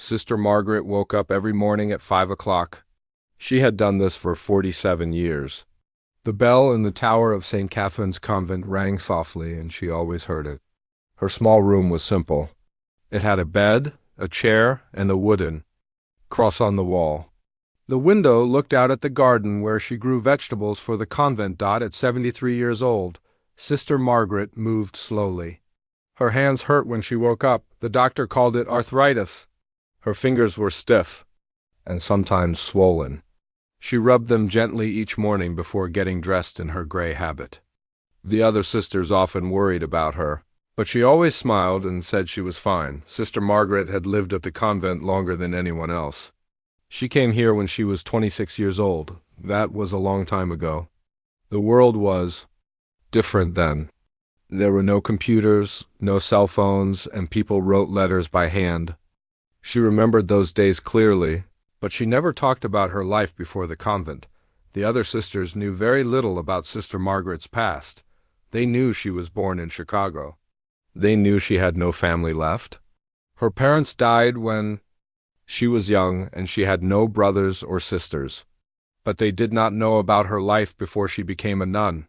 Sister Margaret woke up every morning at 5 o'clock. She had done this for 47 years. The bell in the tower of St. Catherine's Convent rang softly, and she always heard it. Her small room was simple. It had a bed, a chair, and a wooden cross on the wall. The window looked out at the garden where she grew vegetables for the convent. At 73 years old, Sister Margaret moved slowly. Her hands hurt when she woke up. The doctor called it arthritis. Her fingers were stiff and sometimes swollen. She rubbed them gently each morning before getting dressed in her gray habit. The other sisters often worried about her, but she always smiled and said she was fine. Sister Margaret had lived at the convent longer than anyone else. She came here when she was 26 years old. That was a long time ago. The world was different then. There were no computers, no cell phones, and people wrote letters by hand. She remembered those days clearly, but she never talked about her life before the convent. The other sisters knew very little about Sister Margaret's past. They knew she was born in Chicago. They knew she had no family left. Her parents died when she was young, and she had no brothers or sisters. But they did not know about her life before she became a nun.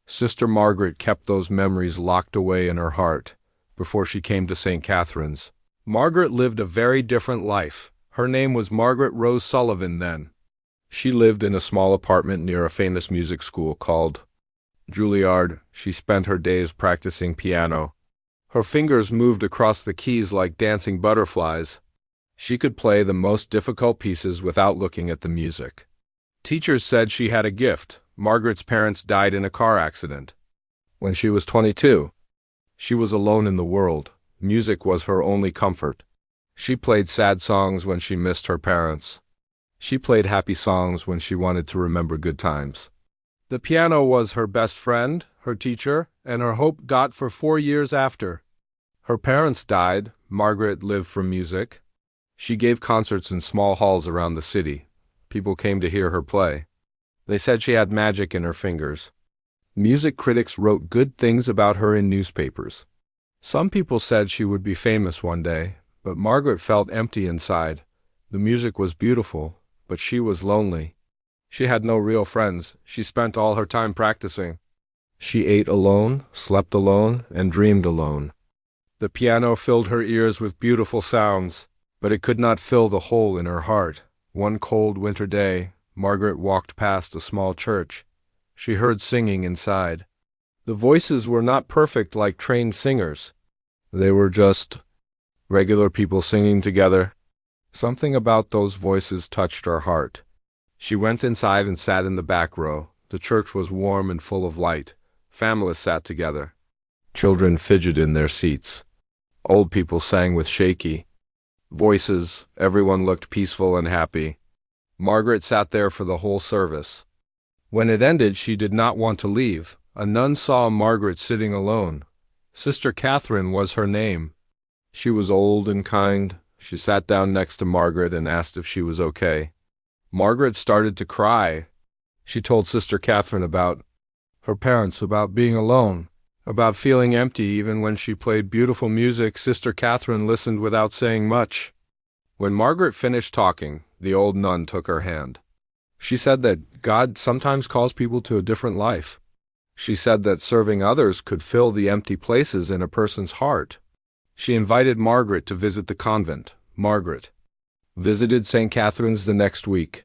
Sister Margaret kept those memories locked away in her heart before she came to St. Catherine's. Margaret lived a very different life. Her name was Margaret Rose Sullivan then. She lived in a small apartment near a famous music school called Juilliard. She spent her days practicing piano. Her fingers moved across the keys like dancing butterflies. She could play the most difficult pieces without looking at the music. Teachers said she had a gift. Margaret's parents died in a car accident when she was 22. She was alone in the world. Music was her only comfort. She played sad songs when she missed her parents. She played happy songs when she wanted to remember good times. The piano was her best friend, her teacher, and her hope. For 4 years after her parents died, Margaret lived for music. She gave concerts in small halls around the city. People came to hear her play. They said she had magic in her fingers. Music critics wrote good things about her in newspapers. Some people said she would be famous one day, but Margaret felt empty inside. The music was beautiful, but she was lonely. She had no real friends. She spent all her time practicing. She ate alone, slept alone, and dreamed alone. The piano filled her ears with beautiful sounds, but it could not fill the hole in her heart. One cold winter day, Margaret walked past a small church. She heard singing inside. The voices were not perfect like trained singers. They were just regular people singing together. Something about those voices touched her heart. She went inside and sat in the back row. The church was warm and full of light. Families sat together. Children fidgeted in their seats. Old people sang with shaky voices. Everyone looked peaceful and happy. Margaret sat there for the whole service. When it ended, she did not want to leave. A nun saw Margaret sitting alone. Sister Catherine was her name. She was old and kind. She sat down next to Margaret and asked if she was okay. Margaret started to cry. She told Sister Catherine about her parents, about being alone, about feeling empty even when she played beautiful music. Sister Catherine listened without saying much. When Margaret finished talking, the old nun took her hand. She said that God sometimes calls people to a different life. She said that serving others could fill the empty places in a person's heart. She invited Margaret to visit the convent. Margaret visited St. Catherine's the next week.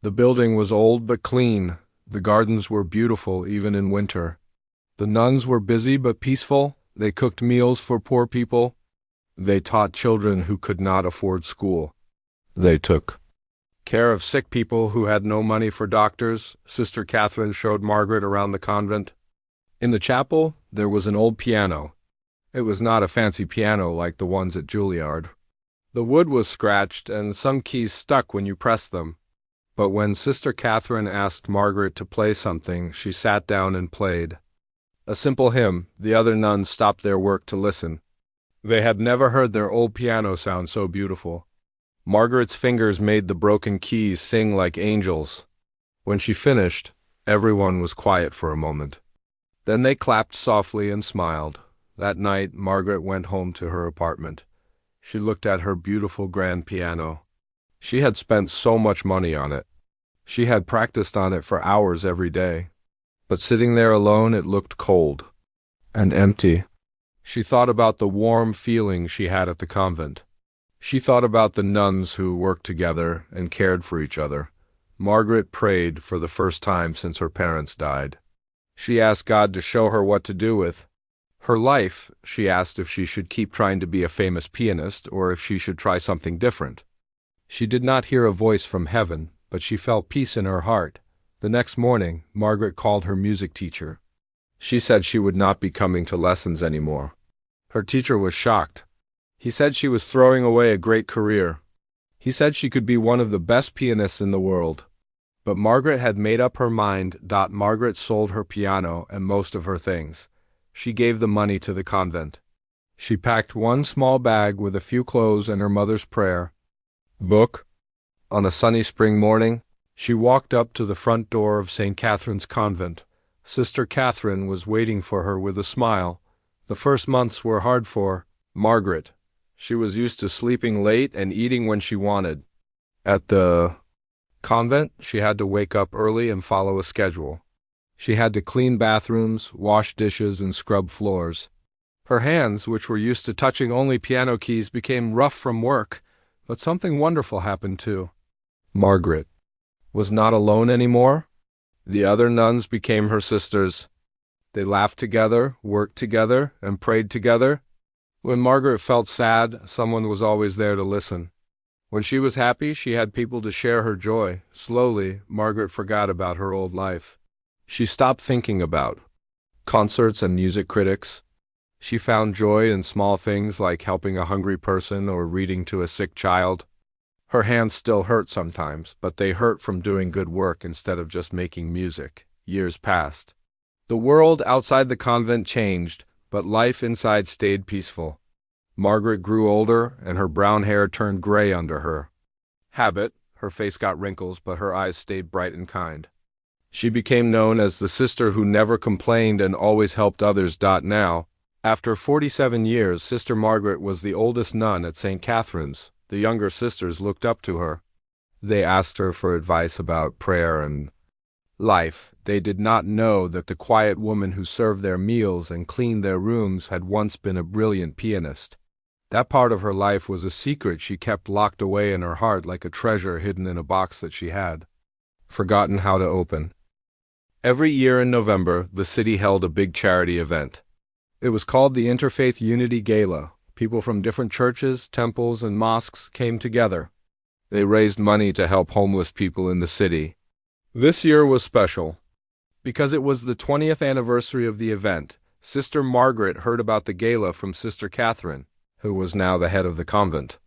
The building was old but clean. The gardens were beautiful even in winter. The nuns were busy but peaceful. They cooked meals for poor people. They taught children who could not afford school. They took care of sick people who had no money for doctors. Sister Catherine showed Margaret around the convent. In the chapel, there was an old piano. It was not a fancy piano like the ones at Juilliard. The wood was scratched and some keys stuck when you pressed them. But when Sister Catherine asked Margaret to play something, she sat down and played a simple hymn. The other nuns stopped their work to listen. They had never heard their old piano sound so beautiful. Margaret's fingers made the broken keys sing like angels. When she finished, everyone was quiet for a moment. Then they clapped softly and smiled. That night, Margaret went home to her apartment. She looked at her beautiful grand piano. She had spent so much money on it. She had practiced on it for hours every day. But sitting there alone, it looked cold and empty. She thought about the warm feeling she had at the convent. She thought about the nuns who worked together and cared for each other. Margaret prayed for the first time since her parents died. She asked God to show her what to do with her life. She asked if she should keep trying to be a famous pianist or if she should try something different. She did not hear a voice from heaven, but she felt peace in her heart. The next morning, Margaret called her music teacher. She said she would not be coming to lessons anymore. Her teacher was shocked. He said she was throwing away a great career. He said she could be one of the best pianists in the world. But Margaret had made up her mind. Margaret sold her piano and most of her things. She gave the money to the convent. She packed one small bag with a few clothes and her mother's prayer book. On a sunny spring morning, she walked up to the front door of St. Catherine's Convent. Sister Catherine was waiting for her with a smile. The first months were hard for Margaret. She was used to sleeping late and eating when she wanted. At the convent, she had to wake up early and follow a schedule. She had to clean bathrooms, wash dishes, and scrub floors. Her hands, which were used to touching only piano keys, became rough from work, but something wonderful happened too. Margaret was not alone anymore. The other nuns became her sisters. They laughed together, worked together, and prayed together. When Margaret felt sad, someone was always there to listen. When she was happy, she had people to share her joy. Slowly, Margaret forgot about her old life. She stopped thinking about concerts and music critics. She found joy in small things like helping a hungry person or reading to a sick child. Her hands still hurt sometimes, but they hurt from doing good work instead of just making music. Years passed. The world outside the convent changed, but life inside stayed peaceful. Margaret grew older, and her brown hair turned gray under her habit. Her face got wrinkles, but her eyes stayed bright and kind. She became known as the sister who never complained and always helped others. Now, after 47 years, Sister Margaret was the oldest nun at St. Catherine's. The younger sisters looked up to her. They asked her for advice about prayer and life. They did not know that the quiet woman who served their meals and cleaned their rooms had once been a brilliant pianist. That part of her life was a secret she kept locked away in her heart like a treasure hidden in a box that she had forgotten how to open. Every year in November, the city held a big charity event. It was called the Interfaith Unity Gala. People from different churches, temples, and mosques came together. They raised money to help homeless people in the city. This year was special. Because it was the 20th anniversary of the event, Sister Margaret heard about the gala from Sister Catherine, who was now the head of the convent.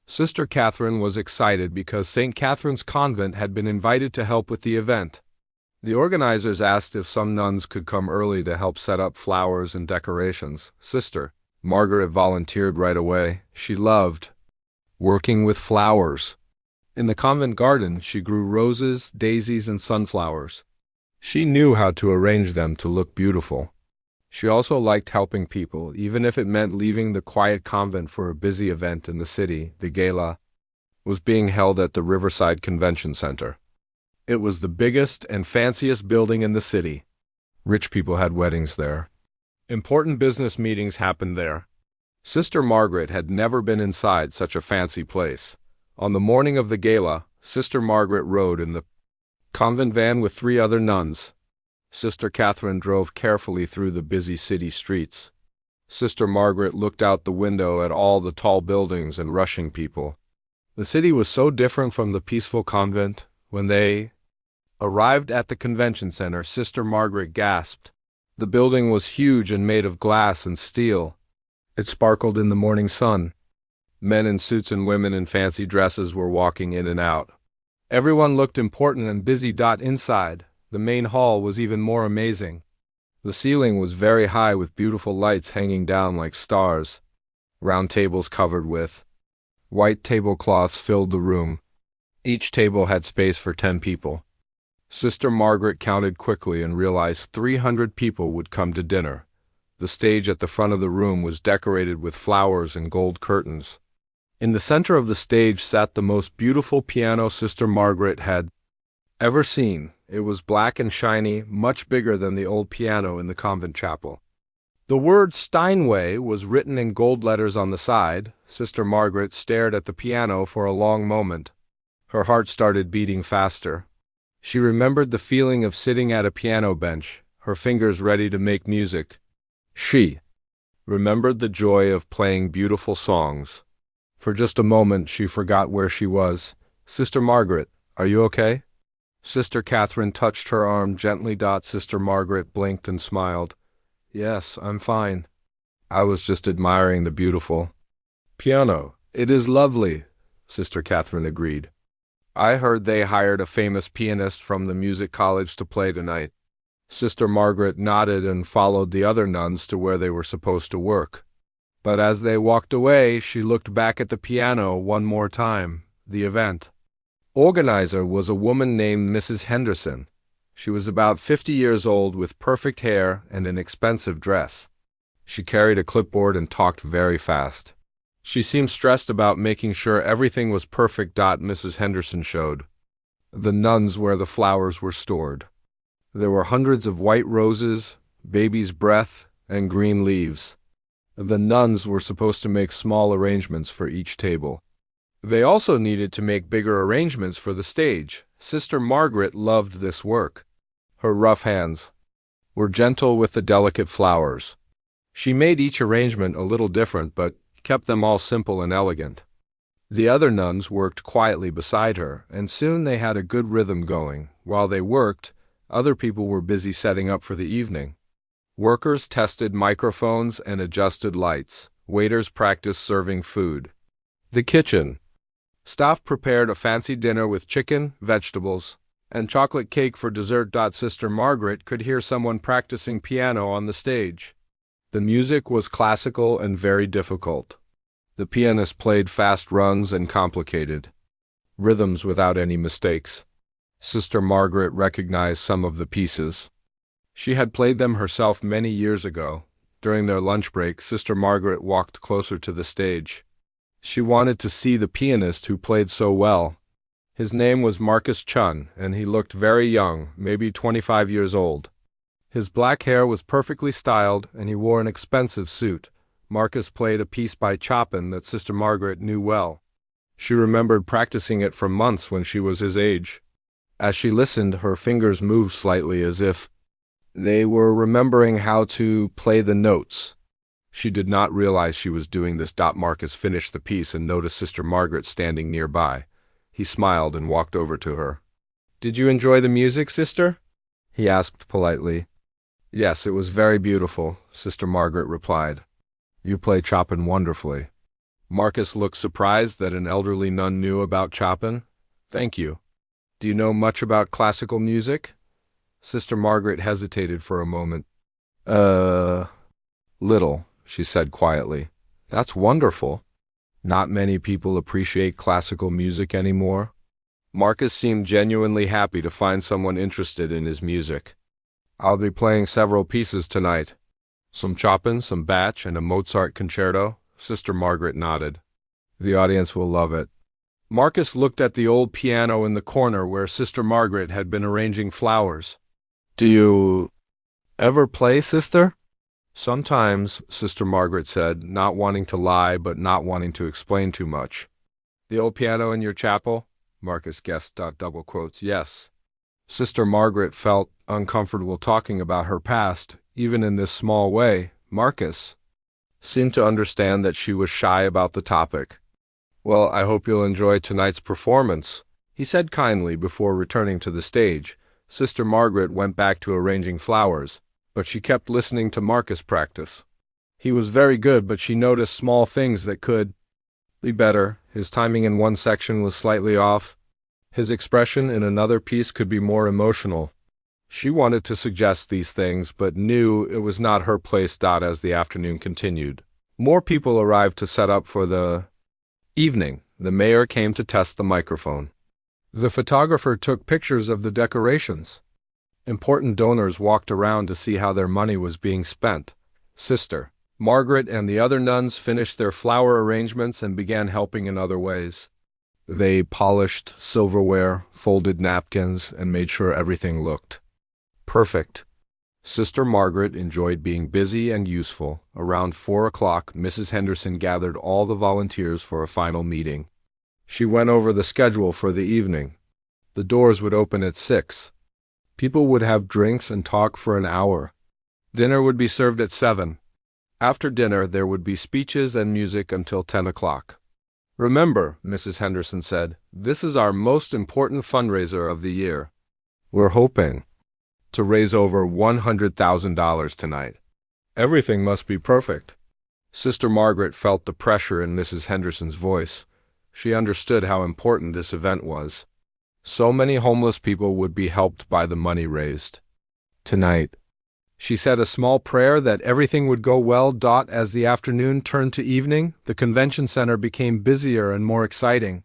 Sister Catherine was excited because St. Catherine's Convent had been invited to help with the event. The organizers asked if some nuns could come early to help set up flowers and decorations. Sister Margaret volunteered right away. She loved working with flowers. In the convent garden, she grew roses, daisies, and sunflowers. She knew how to arrange them to look beautiful. She also liked helping people, even if it meant leaving the quiet convent for a busy event in the city. The gala was being held at the Riverside Convention Center. It was the biggest and fanciest building in the city. Rich people had weddings there. Important business meetings happened there. Sister Margaret had never been inside such a fancy place. On the morning of the gala, Sister Margaret rode in the convent van with 3 other nuns. Sister Catherine drove carefully through the busy city streets. Sister Margaret looked out the window at all the tall buildings and rushing people. The city was so different from the peaceful convent. When they arrived at the convention center, Sister Margaret gasped. The building was huge and made of glass and steel. It sparkled in the morning sun. Men in suits and women in fancy dresses were walking in and out. Everyone looked important and busy. Inside, the main hall was even more amazing. The ceiling was very high with beautiful lights hanging down like stars. Round tables covered with white tablecloths filled the room. Each table had space for 10 people. Sister Margaret counted quickly and realized 300 people would come to dinner. The stage at the front of the room was decorated with flowers and gold curtains. In the center of the stage sat the most beautiful piano Sister Margaret had ever seen. It was black and shiny, much bigger than the old piano in the convent chapel. The word Steinway was written in gold letters on the side. Sister Margaret stared at the piano for a long moment. Her heart started beating faster. She remembered the feeling of sitting at a piano bench, her fingers ready to make music. She remembered the joy of playing beautiful songs. For just a moment she forgot where she was. "Sister Margaret, are you okay?" Sister Catherine touched her arm gently. Sister Margaret blinked and smiled. "Yes, I'm fine. I was just admiring the beautiful piano. It is lovely," Sister Catherine agreed. "I heard they hired a famous pianist from the music college to play tonight." Sister Margaret nodded and followed the other nuns to where they were supposed to work. But as they walked away, she looked back at the piano one more time. The event organizer was a woman named Mrs. Henderson. She was about 50 years old with perfect hair and an expensive dress. She carried a clipboard and talked very fast. She seemed stressed about making sure everything was perfect. Mrs. Henderson showed the nuns where the flowers were stored. There were hundreds of white roses, baby's breath, and green leaves. The nuns were supposed to make small arrangements for each table. They also needed to make bigger arrangements for the stage. Sister Margaret loved this work. Her rough hands were gentle with the delicate flowers. She made each arrangement a little different, but kept them all simple and elegant. The other nuns worked quietly beside her, and soon they had a good rhythm going. While they worked, other people were busy setting up for the evening. Workers tested microphones and adjusted lights. Waiters practiced serving food. The kitchen staff prepared a fancy dinner with chicken, vegetables, and chocolate cake for dessert. Sister Margaret could hear someone practicing piano on the stage. The music was classical and very difficult. The pianist played fast runs and complicated rhythms without any mistakes. Sister Margaret recognized some of the pieces. She had played them herself many years ago. During their lunch break, Sister Margaret walked closer to the stage. She wanted to see the pianist who played so well. His name was Marcus Chun, and he looked very young, maybe 25 years old. His black hair was perfectly styled, and he wore an expensive suit. Marcus played a piece by Chopin that Sister Margaret knew well. She remembered practicing it for months when she was his age. As she listened, her fingers moved slightly as if they were remembering how to play the notes. She did not realize she was doing this. Marcus finished the piece and noticed Sister Margaret standing nearby. He smiled and walked over to her. "Did you enjoy the music, sister?" he asked politely. "Yes, it was very beautiful," Sister Margaret replied. "You play Chopin wonderfully." Marcus looked surprised that an elderly nun knew about Chopin. "Thank you. Do you know much about classical music?" Sister Margaret hesitated for a moment. Little," she said quietly. "That's wonderful. Not many people appreciate classical music anymore." Marcus seemed genuinely happy to find someone interested in his music. "I'll be playing several pieces tonight. Some Chopin, some Bach, and a Mozart concerto." Sister Margaret nodded. "The audience will love it." Marcus looked at the old piano in the corner where Sister Margaret had been arranging flowers. "Do you ever play, sister?" "Sometimes," Sister Margaret said, not wanting to lie but not wanting to explain too much. "The old piano in your chapel?" Marcus guessed. Double quotes. "Yes." Sister Margaret felt uncomfortable talking about her past, even in this small way. Marcus seemed to understand that she was shy about the topic. "Well, I hope you'll enjoy tonight's performance," he said kindly before returning to the stage. Sister Margaret went back to arranging flowers, but she kept listening to Marcus practice. He was very good, but she noticed small things that could be better. His timing in one section was slightly off. His expression in another piece could be more emotional. She wanted to suggest these things, but knew it was not her place. As the afternoon continued, more people arrived to set up for the evening. The mayor came to test the microphone. The photographer took pictures of the decorations. Important donors walked around to see how their money was being spent. "Sister," Margaret and the other nuns finished their flower arrangements and began helping in other ways. They polished silverware, folded napkins, and made sure everything looked perfect. Sister Margaret enjoyed being busy and useful. Around 4 o'clock, Mrs. Henderson gathered all the volunteers for a final meeting. She went over the schedule for the evening. The doors would open at 6. People would have drinks and talk for an hour. Dinner would be served at 7. After dinner, there would be speeches and music until 10 o'clock. Remember, Mrs. Henderson said, this is our most important fundraiser of the year. We're hoping to raise over $100,000 tonight. Everything must be perfect. Sister Margaret felt the pressure in Mrs. Henderson's voice. She understood how important this event was. So many homeless people would be helped by the money raised. Tonight, she said a small prayer that everything would go well. As the afternoon turned to evening, the convention center became busier and more exciting.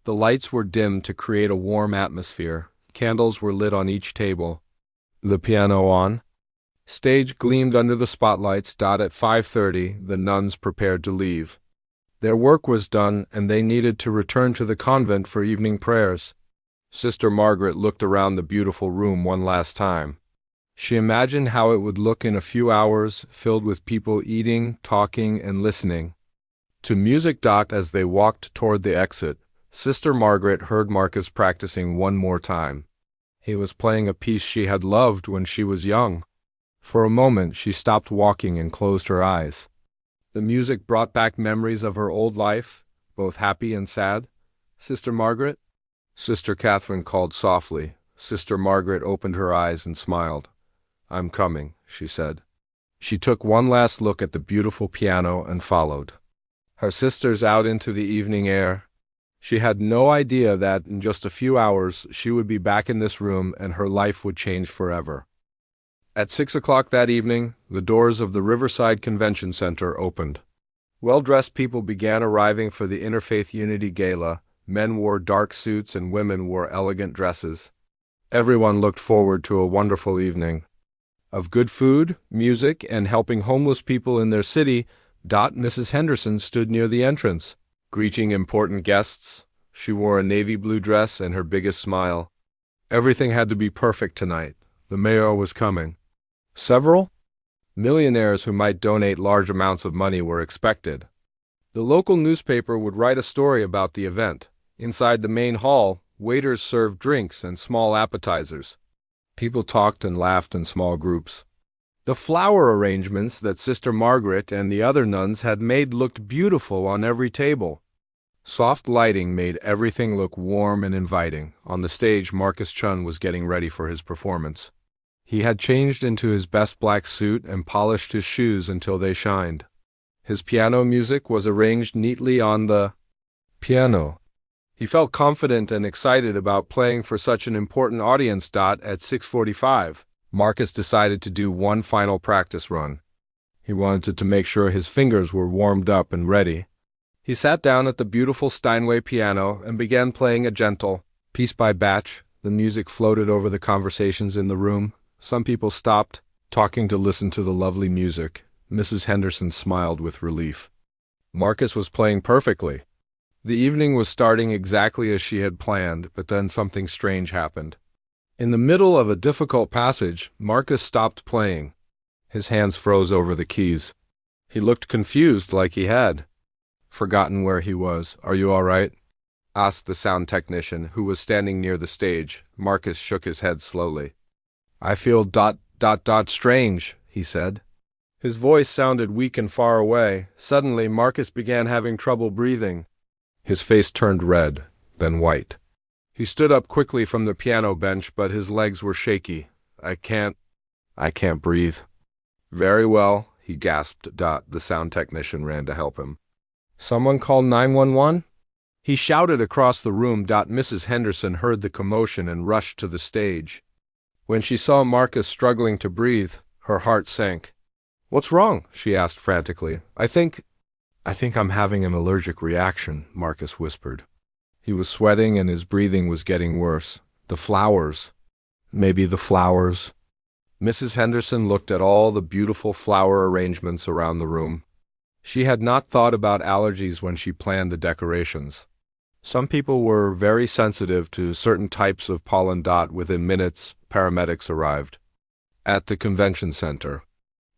The lights were dimmed to create a warm atmosphere. Candles were lit on each table. The piano on. Stage gleamed under the spotlights. At 5:30, the nuns prepared to leave. Their work was done, and they needed to return to the convent for evening prayers. Sister Margaret looked around the beautiful room one last time. She imagined how it would look in a few hours, filled with people eating, talking, and listening to music. As they walked toward the exit, Sister Margaret heard Marcus practicing one more time. He was playing a piece she had loved when she was young. For a moment, she stopped walking and closed her eyes. The music brought back memories of her old life, both happy and sad. Sister Margaret? Sister Catherine called softly. Sister Margaret opened her eyes and smiled. I'm coming, she said. She took one last look at the beautiful piano and followed her sisters out into the evening air. She had no idea that in just a few hours she would be back in this room and her life would change forever. At 6 o'clock that evening, the doors of the Riverside Convention Center opened. Well-dressed people began arriving for the Interfaith Unity Gala. Men wore dark suits and women wore elegant dresses. Everyone looked forward to a wonderful evening of good food, music, and helping homeless people in their city. Mrs. Henderson stood near the entrance, greeting important guests. She wore a navy blue dress and her biggest smile. Everything had to be perfect tonight. The mayor was coming. Several millionaires who might donate large amounts of money were expected. The local newspaper would write a story about the event. Inside the main hall, waiters served drinks and small appetizers. People talked and laughed in small groups. The flower arrangements that Sister Margaret and the other nuns had made looked beautiful on every table. Soft lighting made everything look warm and inviting. On the stage, Marcus Chun was getting ready for his performance. He had changed into his best black suit and polished his shoes until they shined. His piano music was arranged neatly on the piano. He felt confident and excited about playing for such an important audience. At 6:45, Marcus decided to do one final practice run. He wanted to make sure his fingers were warmed up and ready. He sat down at the beautiful Steinway piano and began playing a gentle piece by batch. The music floated over the conversations in the room. Some people stopped talking to listen to the lovely music. Mrs. Henderson smiled with relief. Marcus was playing perfectly. The evening was starting exactly as she had planned, but then something strange happened. In the middle of a difficult passage, Marcus stopped playing. His hands froze over the keys. He looked confused, like he had forgotten where he was. Are you all right? Asked the sound technician, who was standing near the stage. Marcus shook his head slowly. I feel strange, he said. His voice sounded weak and far away. Suddenly, Marcus began having trouble breathing. His face turned red, then white. He stood up quickly from the piano bench, but his legs were shaky. I can't breathe. Very well, he gasped. The sound technician ran to help him. Someone call 911? He shouted across the room. Mrs. Henderson heard the commotion and rushed to the stage. When she saw Marcus struggling to breathe, her heart sank. What's wrong? She asked frantically. I think I'm having an allergic reaction, Marcus whispered. He was sweating and his breathing was getting worse. The flowers. Maybe the flowers. Mrs. Henderson looked at all the beautiful flower arrangements around the room. She had not thought about allergies when she planned the decorations. Some people were very sensitive to certain types of pollen. Within minutes, paramedics arrived. At the convention center,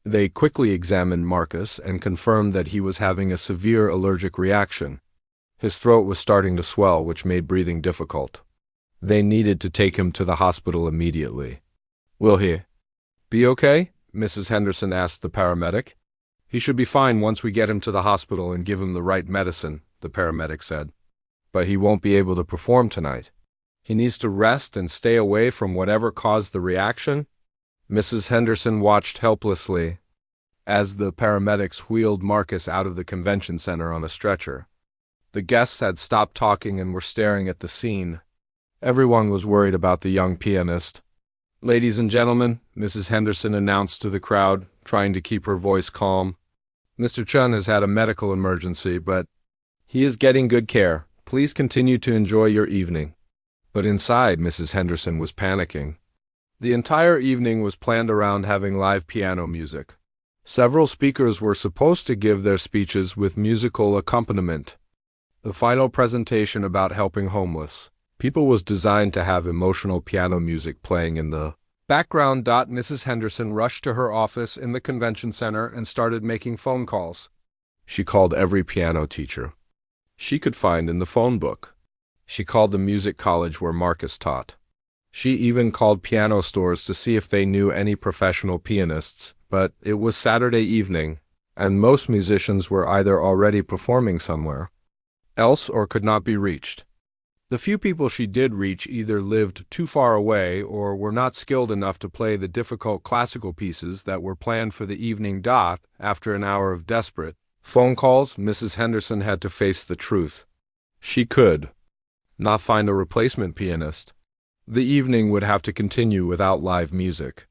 they quickly examined Marcus and confirmed that he was having a severe allergic reaction. His throat was starting to swell, which made breathing difficult. They needed to take him to the hospital immediately. "Will he be okay?" Mrs. Henderson asked the paramedic. "He should be fine once we get him to the hospital and give him the right medicine," the paramedic said. "But he won't be able to perform tonight. He needs to rest and stay away from whatever caused the reaction." Mrs. Henderson watched helplessly as the paramedics wheeled Marcus out of the convention center on a stretcher. The guests had stopped talking and were staring at the scene. Everyone was worried about the young pianist. "Ladies and gentlemen," Mrs. Henderson announced to the crowd, trying to keep her voice calm, "Mr. Chun has had a medical emergency, but he is getting good care. Please continue to enjoy your evening." But inside, Mrs. Henderson was panicking. The entire evening was planned around having live piano music. Several speakers were supposed to give their speeches with musical accompaniment. The final presentation about helping homeless people was designed to have emotional piano music playing in the background. Mrs. Henderson rushed to her office in the convention center and started making phone calls. She called every piano teacher she could find in the phone book. She called the music college where Marcus taught. She even called piano stores to see if they knew any professional pianists, but it was Saturday evening, and most musicians were either already performing somewhere else or could not be reached. The few people she did reach either lived too far away or were not skilled enough to play the difficult classical pieces that were planned for the evening. After an hour of desperate phone calls, Mrs. Henderson had to face the truth. She could not find a replacement pianist. The evening would have to continue without live music.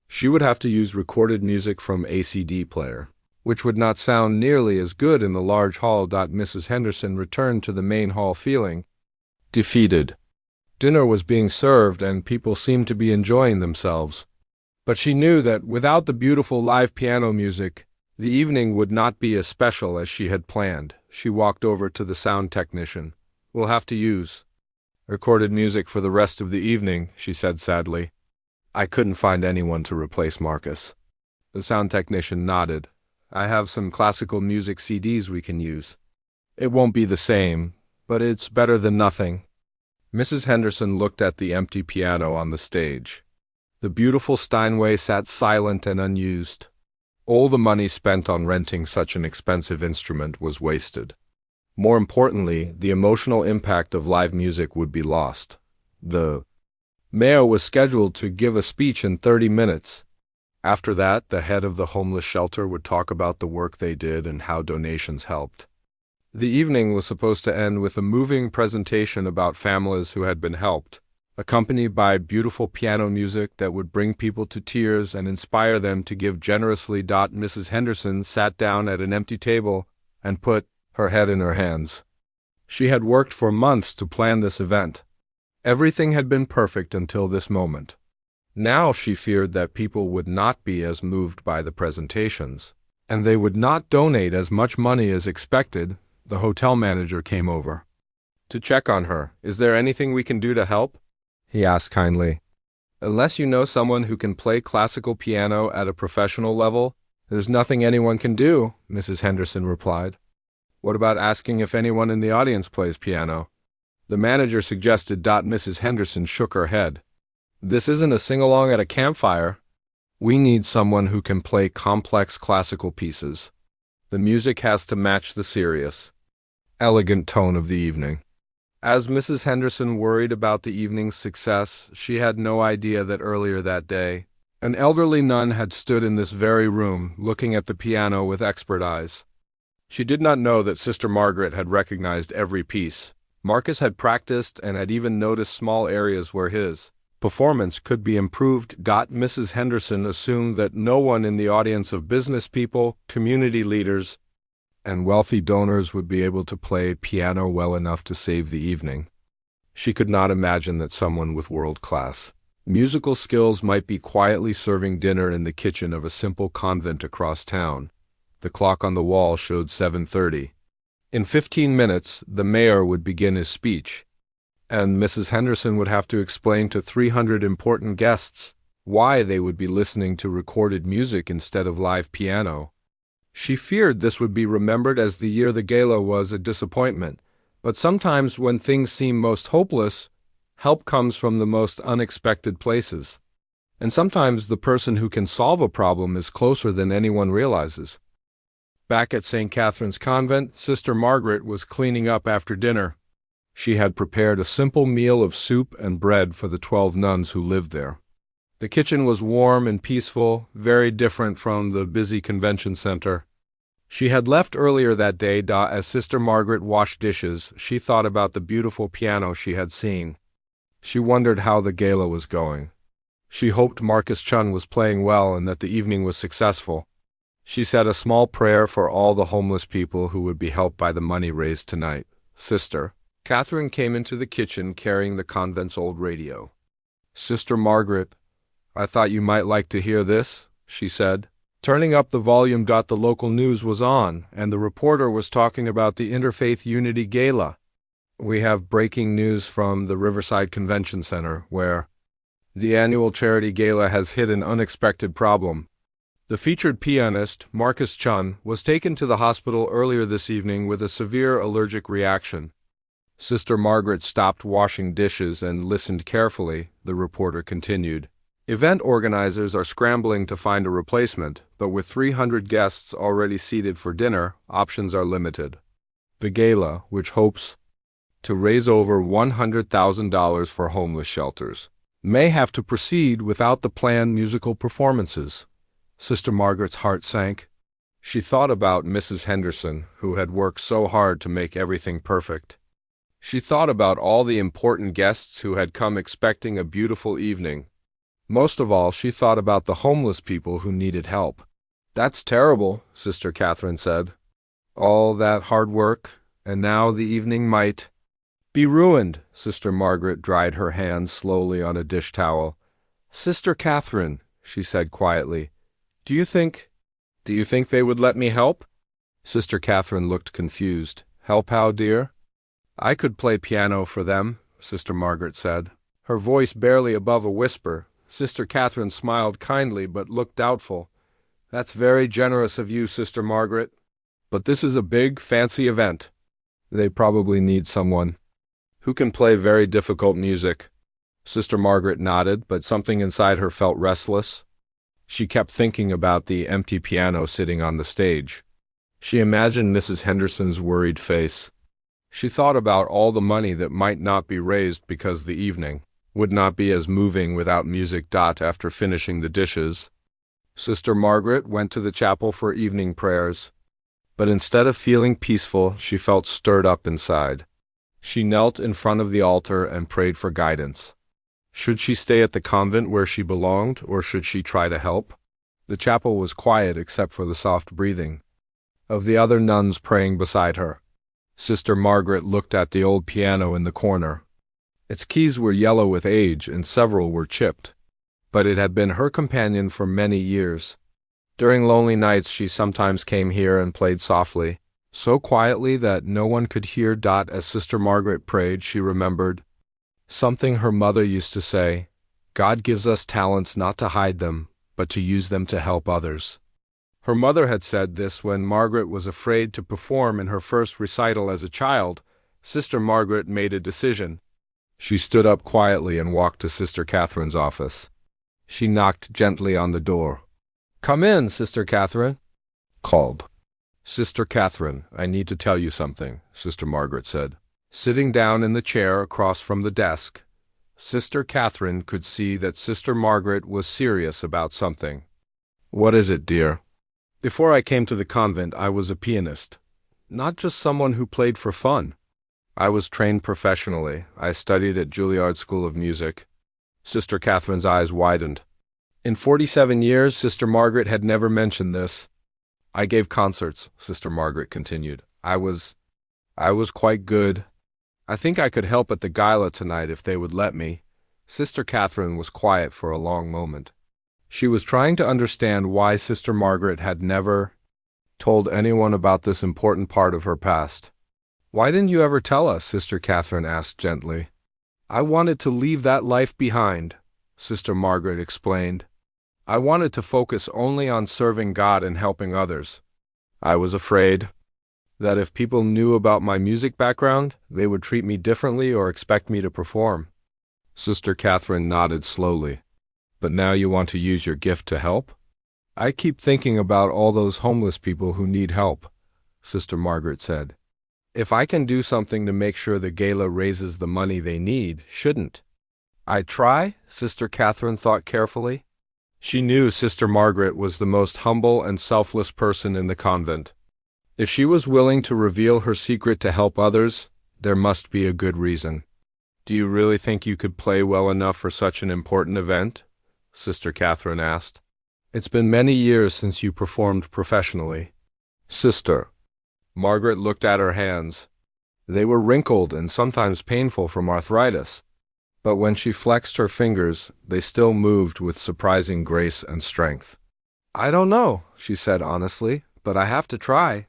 She would have to use recorded music from a CD player, which would not sound nearly as good in the large hall. Mrs. Henderson returned to the main hall feeling defeated. Dinner was being served and people seemed to be enjoying themselves. But she knew that without the beautiful live piano music, the evening would not be as special as she had planned. She walked over to the sound technician. "We'll have to use recorded music for the rest of the evening," she said sadly. "I couldn't find anyone to replace Marcus." The sound technician nodded. "I have some classical music CDs we can use. It won't be the same, but it's better than nothing." Mrs. Henderson looked at the empty piano on the stage. The beautiful Steinway sat silent and unused. All the money spent on renting such an expensive instrument was wasted. More importantly, the emotional impact of live music would be lost. The mayor was scheduled to give a speech in 30 minutes. After that, the head of the homeless shelter would talk about the work they did and how donations helped. The evening was supposed to end with a moving presentation about families who had been helped, accompanied by beautiful piano music that would bring people to tears and inspire them to give generously. Mrs. Henderson sat down at an empty table and put her head in her hands. She had worked for months to plan this event. Everything had been perfect until this moment. Now she feared that people would not be as moved by the presentations, and they would not donate as much money as expected. The hotel manager came over to check on her. "Is there anything we can do to help?" he asked kindly. "Unless you know someone who can play classical piano at a professional level, there's nothing anyone can do," Mrs. Henderson replied. "What about asking if anyone in the audience plays piano?" the manager suggested. Mrs. Henderson shook her head. "This isn't a sing-along at a campfire. We need someone who can play complex classical pieces. The music has to match the serious, elegant tone of the evening." As Mrs. Henderson worried about the evening's success, she had no idea that earlier that day, an elderly nun had stood in this very room, looking at the piano with expert eyes. She did not know that Sister Margaret had recognized every piece. Marcus had practiced and had even noticed small areas where his performance could be improved. Mrs. Henderson assumed that no one in the audience of business people, community leaders, and wealthy donors would be able to play piano well enough to save the evening. She could not imagine that someone with world-class Musical skills might be quietly serving dinner in the kitchen of a simple convent across town. The clock on the wall showed 7:30. In 15 minutes, the mayor would begin his speech, and Mrs. Henderson would have to explain to 300 important guests why they would be listening to recorded music instead of live piano. She feared this would be remembered as the year the gala was a disappointment, but sometimes when things seem most hopeless, help comes from the most unexpected places. And sometimes the person who can solve a problem is closer than anyone realizes. Back at St. Catherine's Convent, Sister Margaret was cleaning up after dinner. She had prepared a simple meal of soup and bread for the 12 nuns who lived there. The kitchen was warm and peaceful, very different from the busy convention center. She had left earlier that day. As Sister Margaret washed dishes, she thought about the beautiful piano she had seen. She wondered how the gala was going. She hoped Marcus Chun was playing well and that the evening was successful. She said a small prayer for all the homeless people who would be helped by the money raised tonight. Sister Catherine came into the kitchen carrying the convent's old radio. "Sister Margaret, I thought you might like to hear this," she said. Turning up the volume. The local news was on, and the reporter was talking about the Interfaith Unity Gala. "We have breaking news from the Riverside Convention Center, where the annual charity gala has hit an unexpected problem. The featured pianist, Marcus Chun, was taken to the hospital earlier this evening with a severe allergic reaction." Sister Margaret stopped washing dishes and listened carefully. The reporter continued. "Event organizers are scrambling to find a replacement, but with 300 guests already seated for dinner, options are limited. The gala, which hopes to raise over $100,000 for homeless shelters, may have to proceed without the planned musical performances." Sister Margaret's heart sank. She thought about Mrs. Henderson, who had worked so hard to make everything perfect. She thought about all the important guests who had come expecting a beautiful evening. Most of all, she thought about the homeless people who needed help. "That's terrible," Sister Catherine said. "All that hard work, and now the evening might be ruined." Sister Margaret dried her hands slowly on a dish towel. "Sister Catherine," she said quietly, Do you think they would let me help?" Sister Catherine looked confused. "Help how, dear?" "I could play piano for them," Sister Margaret said, her voice barely above a whisper. Sister Catherine smiled kindly but looked doubtful. "That's very generous of you, Sister Margaret. But this is a big, fancy event. They probably need someone who can play very difficult music." Sister Margaret nodded, but something inside her felt restless. She kept thinking about the empty piano sitting on the stage. She imagined Mrs. Henderson's worried face. She thought about all the money that might not be raised because the evening would not be as moving without music. After finishing the dishes, Sister Margaret went to the chapel for evening prayers. But instead of feeling peaceful, she felt stirred up inside. She knelt in front of the altar and prayed for guidance. Should she stay at the convent where she belonged, or should she try to help? The chapel was quiet except for the soft breathing of the other nuns praying beside her. Sister Margaret looked at the old piano in the corner. Its keys were yellow with age and several were chipped, but it had been her companion for many years. During lonely nights she sometimes came here and played softly, so quietly that no one could hear. As Sister Margaret prayed, she remembered something her mother used to say: "God gives us talents not to hide them, but to use them to help others." Her mother had said this when Margaret was afraid to perform in her first recital as a child. Sister Margaret made a decision. She stood up quietly and walked to Sister Catherine's office. She knocked gently on the door. "Come in, Sister Catherine," called. "Sister Catherine, I need to tell you something," Sister Margaret said. Sitting down in the chair across from the desk, Sister Catherine could see that Sister Margaret was serious about something. "What is it, dear?" "Before I came to the convent, I was a pianist. Not just someone who played for fun. I was trained professionally. I studied at Juilliard School of Music." Sister Catherine's eyes widened. In 47 years, Sister Margaret had never mentioned this. "I gave concerts," Sister Margaret continued. I was quite good. I think I could help at the gala tonight if they would let me. Sister Catherine was quiet for a long moment. She was trying to understand why Sister Margaret had never told anyone about this important part of her past. "Why didn't you ever tell us?" Sister Catherine asked gently. "I wanted to leave that life behind," Sister Margaret explained. "I wanted to focus only on serving God and helping others. I was afraid that if people knew about my music background, they would treat me differently or expect me to perform." Sister Catherine nodded slowly. "But now you want to use your gift to help?" "I keep thinking about all those homeless people who need help," Sister Margaret said. "If I can do something to make sure the gala raises the money they need, shouldn't I try?" Sister Catherine thought carefully. She knew Sister Margaret was the most humble and selfless person in the convent. If she was willing to reveal her secret to help others, there must be a good reason. "Do you really think you could play well enough for such an important event?" Sister Catherine asked. "It's been many years since you performed professionally." Sister Margaret looked at her hands. They were wrinkled and sometimes painful from arthritis, but when she flexed her fingers, they still moved with surprising grace and strength. "I don't know," she said honestly, "but I have to try."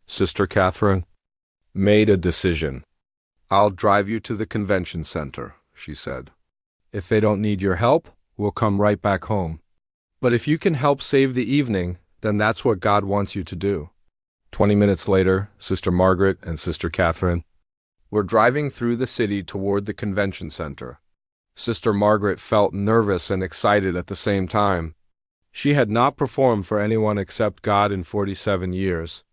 Sister Catherine made a decision. "I'll drive you to the convention center," she said. "If they don't need your help, we'll come right back home. But if you can help save the evening, then that's what God wants you to do." 20 minutes later, Sister Margaret and Sister Catherine were driving through the city toward the convention center. Sister Margaret felt nervous and excited at the same time. She had not performed for anyone except God in 47 years.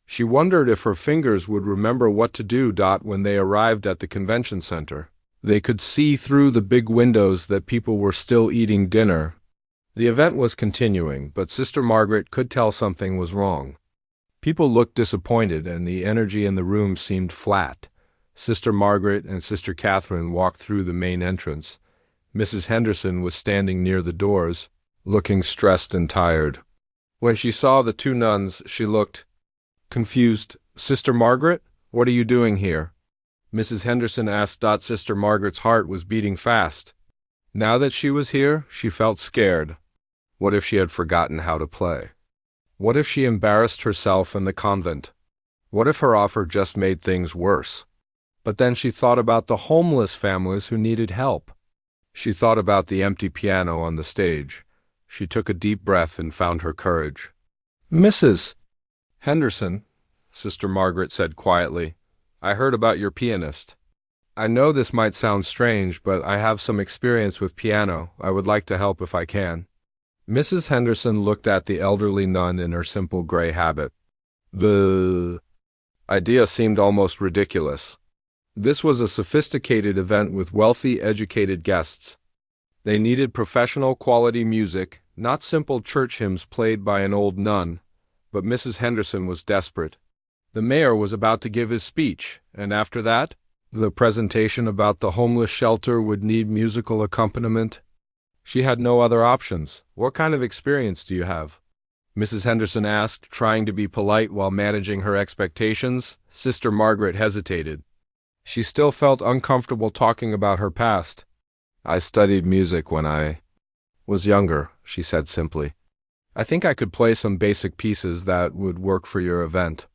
She wondered if her fingers would remember what to do. When they arrived at the convention center, they could see through the big windows that people were still eating dinner. The event was continuing, but Sister Margaret could tell something was wrong. People looked disappointed, and the energy in the room seemed flat. Sister Margaret and Sister Catherine walked through the main entrance. Mrs. Henderson was standing near the doors, looking stressed and tired. When she saw the two nuns, she looked confused. "Sister Margaret, what are you doing here?" Mrs. Henderson asked. Sister Margaret's heart was beating fast. Now that she was here, she felt scared. What if she had forgotten how to play? What if she embarrassed herself in the convent? What if her offer just made things worse? But then she thought about the homeless families who needed help. She thought about the empty piano on the stage. She took a deep breath and found her courage. "Mrs. Henderson," Sister Margaret said quietly, "I heard about your pianist. I know this might sound strange, but I have some experience with piano. I would like to help if I can." Mrs. Henderson looked at the elderly nun in her simple gray habit. The idea seemed almost ridiculous. This was a sophisticated event with wealthy, educated guests. They needed professional quality music, not simple church hymns played by an old nun. But Mrs. Henderson was desperate. The mayor was about to give his speech, and after that, the presentation about the homeless shelter would need musical accompaniment. She had no other options. "What kind of experience do you have?" Mrs. Henderson asked, trying to be polite while managing her expectations. Sister Margaret hesitated. She still felt uncomfortable talking about her past. "I studied music when I was younger," she said simply. "I think I could play some basic pieces that would work for your event."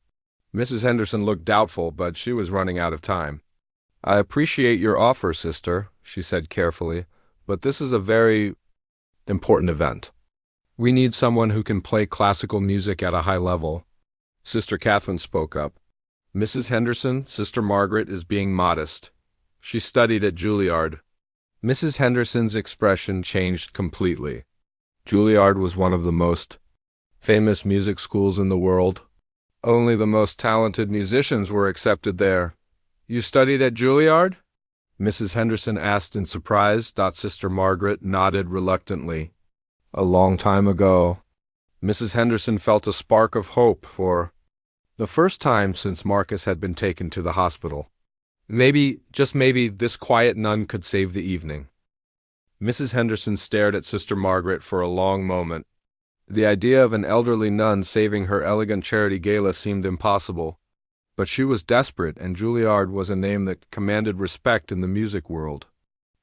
Mrs. Henderson looked doubtful, but she was running out of time. "I appreciate your offer, sister," she said carefully, "but this is a very important event. We need someone who can play classical music at a high level." Sister Catherine spoke up. "Mrs. Henderson, Sister Margaret is being modest. She studied at Juilliard." Mrs. Henderson's expression changed completely. Juilliard was one of the most famous music schools in the world. Only the most talented musicians were accepted there. "You studied at Juilliard?" Mrs. Henderson asked in surprise. Sister Margaret nodded reluctantly. "A long time ago." Mrs. Henderson felt a spark of hope for the first time since Marcus had been taken to the hospital. Maybe, just maybe, this quiet nun could save the evening. Mrs. Henderson stared at Sister Margaret for a long moment. The idea of an elderly nun saving her elegant charity gala seemed impossible. But she was desperate, and Juilliard was a name that commanded respect in the music world.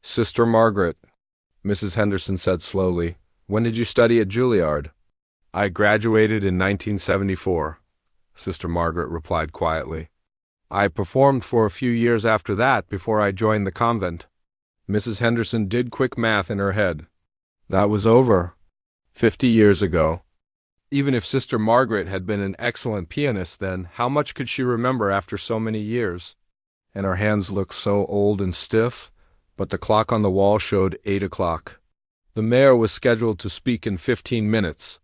Sister Margaret, Mrs. Henderson said slowly, when did you study at Juilliard? I graduated in 1974, Sister Margaret replied quietly. I performed for a few years after that before I joined the convent. Mrs. Henderson did quick math in her head. That was over 50 years ago. Even if Sister Margaret had been an excellent pianist then, how much could she remember after so many years? And her hands looked so old and stiff, but the clock on the wall showed 8 o'clock. The mayor was scheduled to speak in 15 minutes.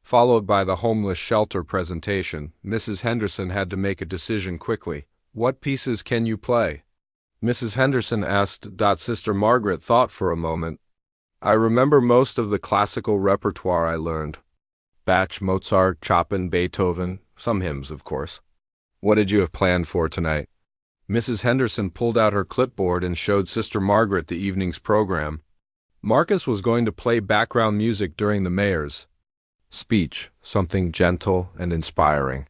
Followed by the homeless shelter presentation, Mrs. Henderson had to make a decision quickly. What pieces can you play? Mrs. Henderson asked. Sister Margaret thought for a moment. I remember most of the classical repertoire I learned. Bach, Mozart, Chopin, Beethoven, some hymns, of course. What did you have planned for tonight? Mrs. Henderson pulled out her clipboard and showed Sister Margaret the evening's program. Marcus was going to play background music during the mayor's speech, something gentle and inspiring.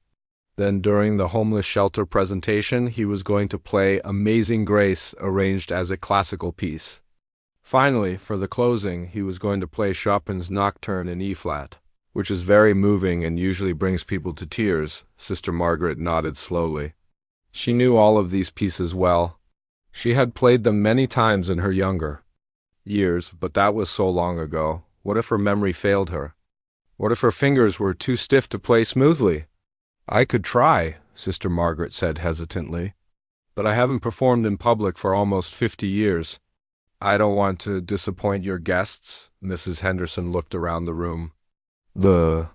Then during the homeless shelter presentation, he was going to play Amazing Grace arranged as a classical piece. Finally, for the closing, he was going to play Chopin's Nocturne in E-flat, which is very moving and usually brings people to tears. Sister Margaret nodded slowly. She knew all of these pieces well. She had played them many times in her younger years, but that was so long ago. What if her memory failed her? What if her fingers were too stiff to play smoothly? I could try, Sister Margaret said hesitantly, but I haven't performed in public for almost 50 years. I don't want to disappoint your guests. Mrs. Henderson looked around the room. The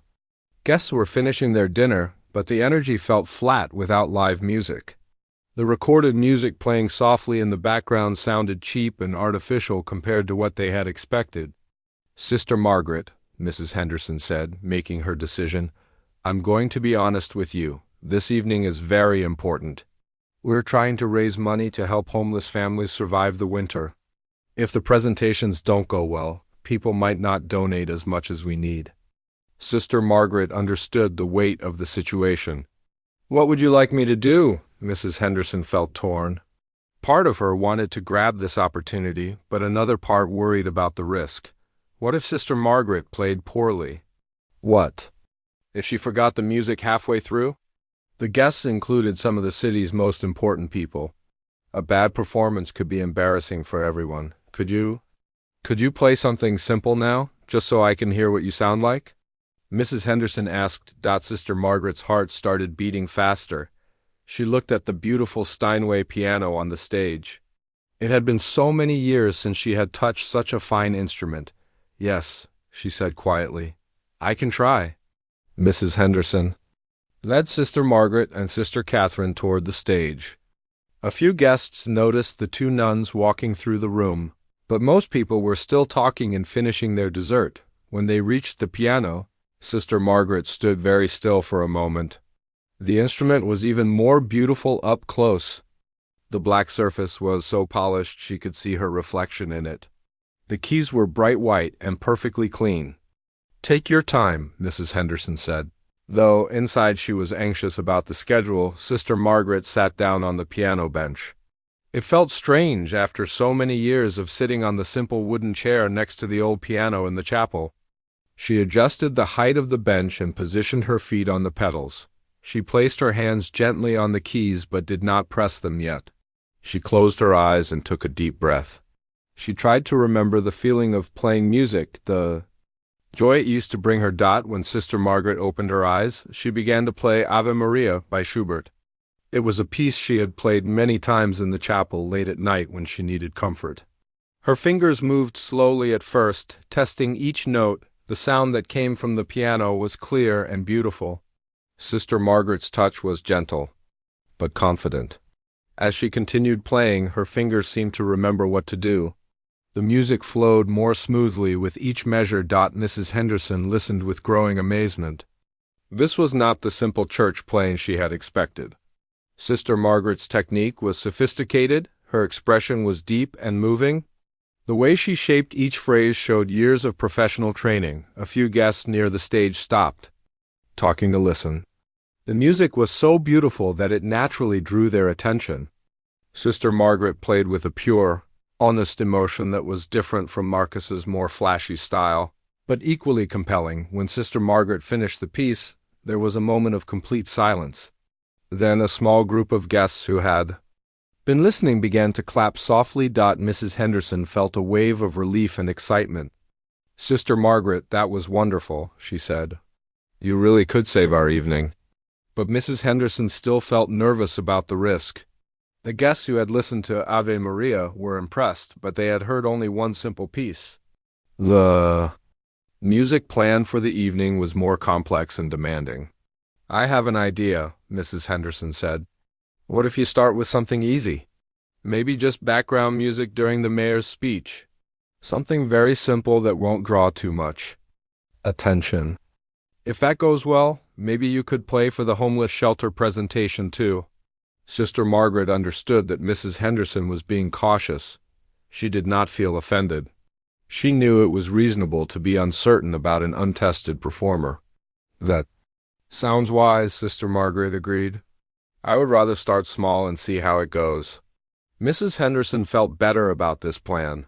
guests were finishing their dinner, but the energy felt flat without live music. The recorded music playing softly in the background sounded cheap and artificial compared to what they had expected. Sister Margaret, Mrs. Henderson said, making her decision, I'm going to be honest with you. This evening is very important. We're trying to raise money to help homeless families survive the winter. If the presentations don't go well, people might not donate as much as we need. Sister Margaret understood the weight of the situation. What would you like me to do? Mrs. Henderson felt torn. Part of her wanted to grab this opportunity, but another part worried about the risk. What if Sister Margaret played poorly? What if she forgot the music halfway through? The guests included some of the city's most important people. A bad performance could be embarrassing for everyone. Could you play something simple now, just so I can hear what you sound like? Mrs. Henderson asked. Sister Margaret's heart started beating faster. She looked at the beautiful Steinway piano on the stage. It had been so many years since she had touched such a fine instrument. Yes, she said quietly. I can try. Mrs. Henderson led Sister Margaret and Sister Catherine toward the stage. A few guests noticed the two nuns walking through the room, but most people were still talking and finishing their dessert. When they reached the piano, Sister Margaret stood very still for a moment. The instrument was even more beautiful up close. The black surface was so polished she could see her reflection in it. The keys were bright white and perfectly clean. Take your time, Mrs. Henderson said. Though inside she was anxious about the schedule, Sister Margaret sat down on the piano bench. It felt strange after so many years of sitting on the simple wooden chair next to the old piano in the chapel. She adjusted the height of the bench and positioned her feet on the pedals. She placed her hands gently on the keys but did not press them yet. She closed her eyes and took a deep breath. She tried to remember the feeling of playing music, the joy it used to bring her. When Sister Margaret opened her eyes, she began to play Ave Maria by Schubert. It was a piece she had played many times in the chapel late at night when she needed comfort. Her fingers moved slowly at first, testing each note. The sound that came from the piano was clear and beautiful. Sister Margaret's touch was gentle, but confident. As she continued playing, her fingers seemed to remember what to do. The music flowed more smoothly with each measure. Mrs. Henderson listened with growing amazement. This was not the simple church playing she had expected. Sister Margaret's technique was sophisticated, her expression was deep and moving. The way she shaped each phrase showed years of professional training. A few guests near the stage stopped, talking to listen. The music was so beautiful that it naturally drew their attention. Sister Margaret played with a pure, honest emotion that was different from Marcus's more flashy style, but equally compelling. When Sister Margaret finished the piece, there was a moment of complete silence. Then a small group of guests who had been listening began to clap softly. Mrs. Henderson felt a wave of relief and excitement. "Sister Margaret, that was wonderful," she said. "You really could save our evening." But Mrs. Henderson still felt nervous about the risk. The guests who had listened to Ave Maria were impressed, but they had heard only one simple piece. The music planned for the evening was more complex and demanding. "I have an idea," Mrs. Henderson said. "What if you start with something easy? Maybe just background music during the mayor's speech. Something very simple that won't draw too much attention. If that goes well, maybe you could play for the homeless shelter presentation too." Sister Margaret understood that Mrs. Henderson was being cautious. She did not feel offended. She knew it was reasonable to be uncertain about an untested performer. "That sounds wise," Sister Margaret agreed. "I would rather start small and see how it goes." Mrs. Henderson felt better about this plan.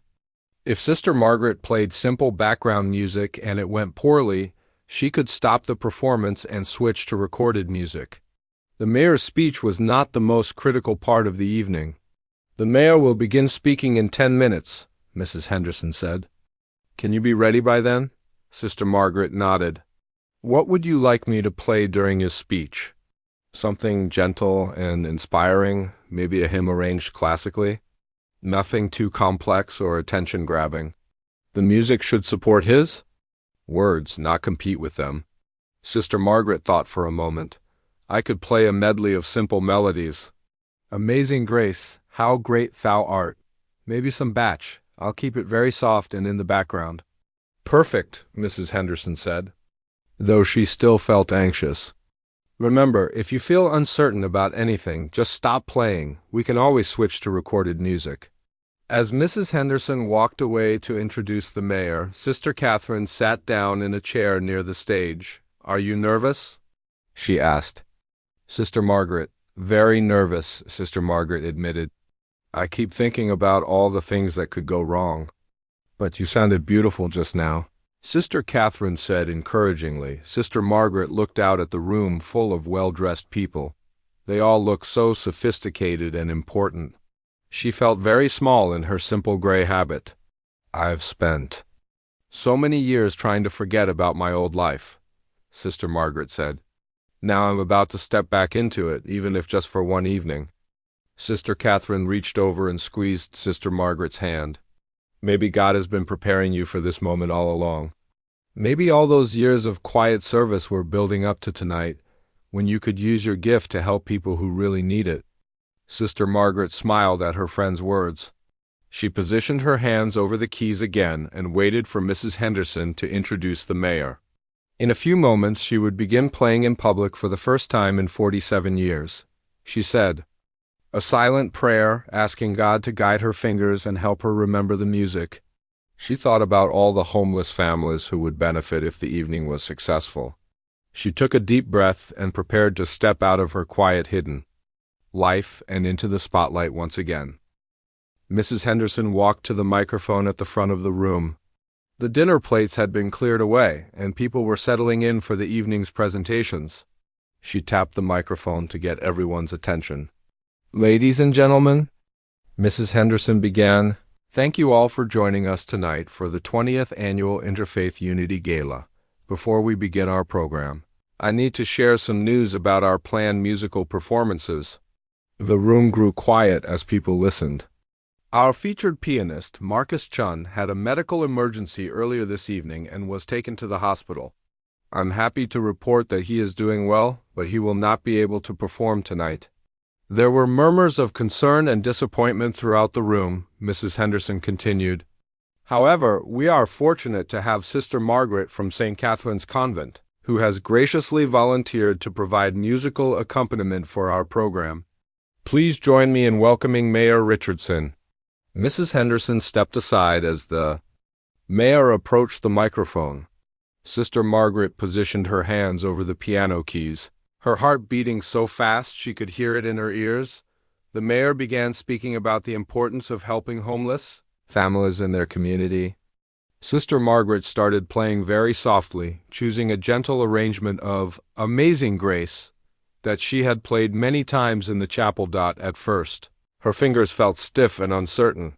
If Sister Margaret played simple background music and it went poorly, she could stop the performance and switch to recorded music. The mayor's speech was not the most critical part of the evening. "The mayor will begin speaking in 10 minutes, Mrs. Henderson said. "Can you be ready by then?" Sister Margaret nodded. "What would you like me to play during his speech? Something gentle and inspiring, maybe a hymn arranged classically? Nothing too complex or attention-grabbing. The music should support his words, not compete with them." Sister Margaret thought for a moment. "I could play a medley of simple melodies. Amazing Grace, How Great Thou Art. Maybe some Bach. I'll keep it very soft and in the background." "Perfect," Mrs. Henderson said, though she still felt anxious. "Remember, if you feel uncertain about anything, just stop playing. We can always switch to recorded music." As Mrs. Henderson walked away to introduce the mayor, Sister Catherine sat down in a chair near the stage. "Are you nervous?" she asked. Sister Margaret, "Very nervous," Sister Margaret admitted. "I keep thinking about all the things that could go wrong." "But you sounded beautiful just now," Sister Catherine said encouragingly. Sister Margaret looked out at the room full of well-dressed people. They all looked so sophisticated and important. She felt very small in her simple gray habit. "I've spent so many years trying to forget about my old life," Sister Margaret said. "Now I'm about to step back into it, even if just for one evening." Sister Catherine reached over and squeezed Sister Margaret's hand. "Maybe God has been preparing you for this moment all along. Maybe all those years of quiet service were building up to tonight, when you could use your gift to help people who really need it." Sister Margaret smiled at her friend's words. She positioned her hands over the keys again and waited for Mrs. Henderson to introduce the mayor. In a few moments she would begin playing in public for the first time in 47 years. She said a silent prayer, asking God to guide her fingers and help her remember the music. She thought about all the homeless families who would benefit if the evening was successful. She took a deep breath and prepared to step out of her quiet hidden life and into the spotlight once again. Mrs. Henderson walked to the microphone at the front of the room. The dinner plates had been cleared away, and people were settling in for the evening's presentations. She tapped the microphone to get everyone's attention. "Ladies and gentlemen," Mrs. Henderson began, "thank you all for joining us tonight for the 20th Annual Interfaith Unity Gala. Before we begin our program, I need to share some news about our planned musical performances." The room grew quiet as people listened. "Our featured pianist, Marcus Chun, had a medical emergency earlier this evening and was taken to the hospital. I'm happy to report that he is doing well, but he will not be able to perform tonight." There were murmurs of concern and disappointment throughout the room, Mrs. Henderson continued. "However, we are fortunate to have Sister Margaret from St. Catherine's Convent, who has graciously volunteered to provide musical accompaniment for our program. Please join me in welcoming Mayor Richardson." Mrs. Henderson stepped aside as the mayor approached the microphone. Sister Margaret positioned her hands over the piano keys, her heart beating so fast she could hear it in her ears. The mayor began speaking about the importance of helping homeless families in their community. Sister Margaret started playing very softly, choosing a gentle arrangement of Amazing Grace that she had played many times in the chapel. At first, her fingers felt stiff and uncertain.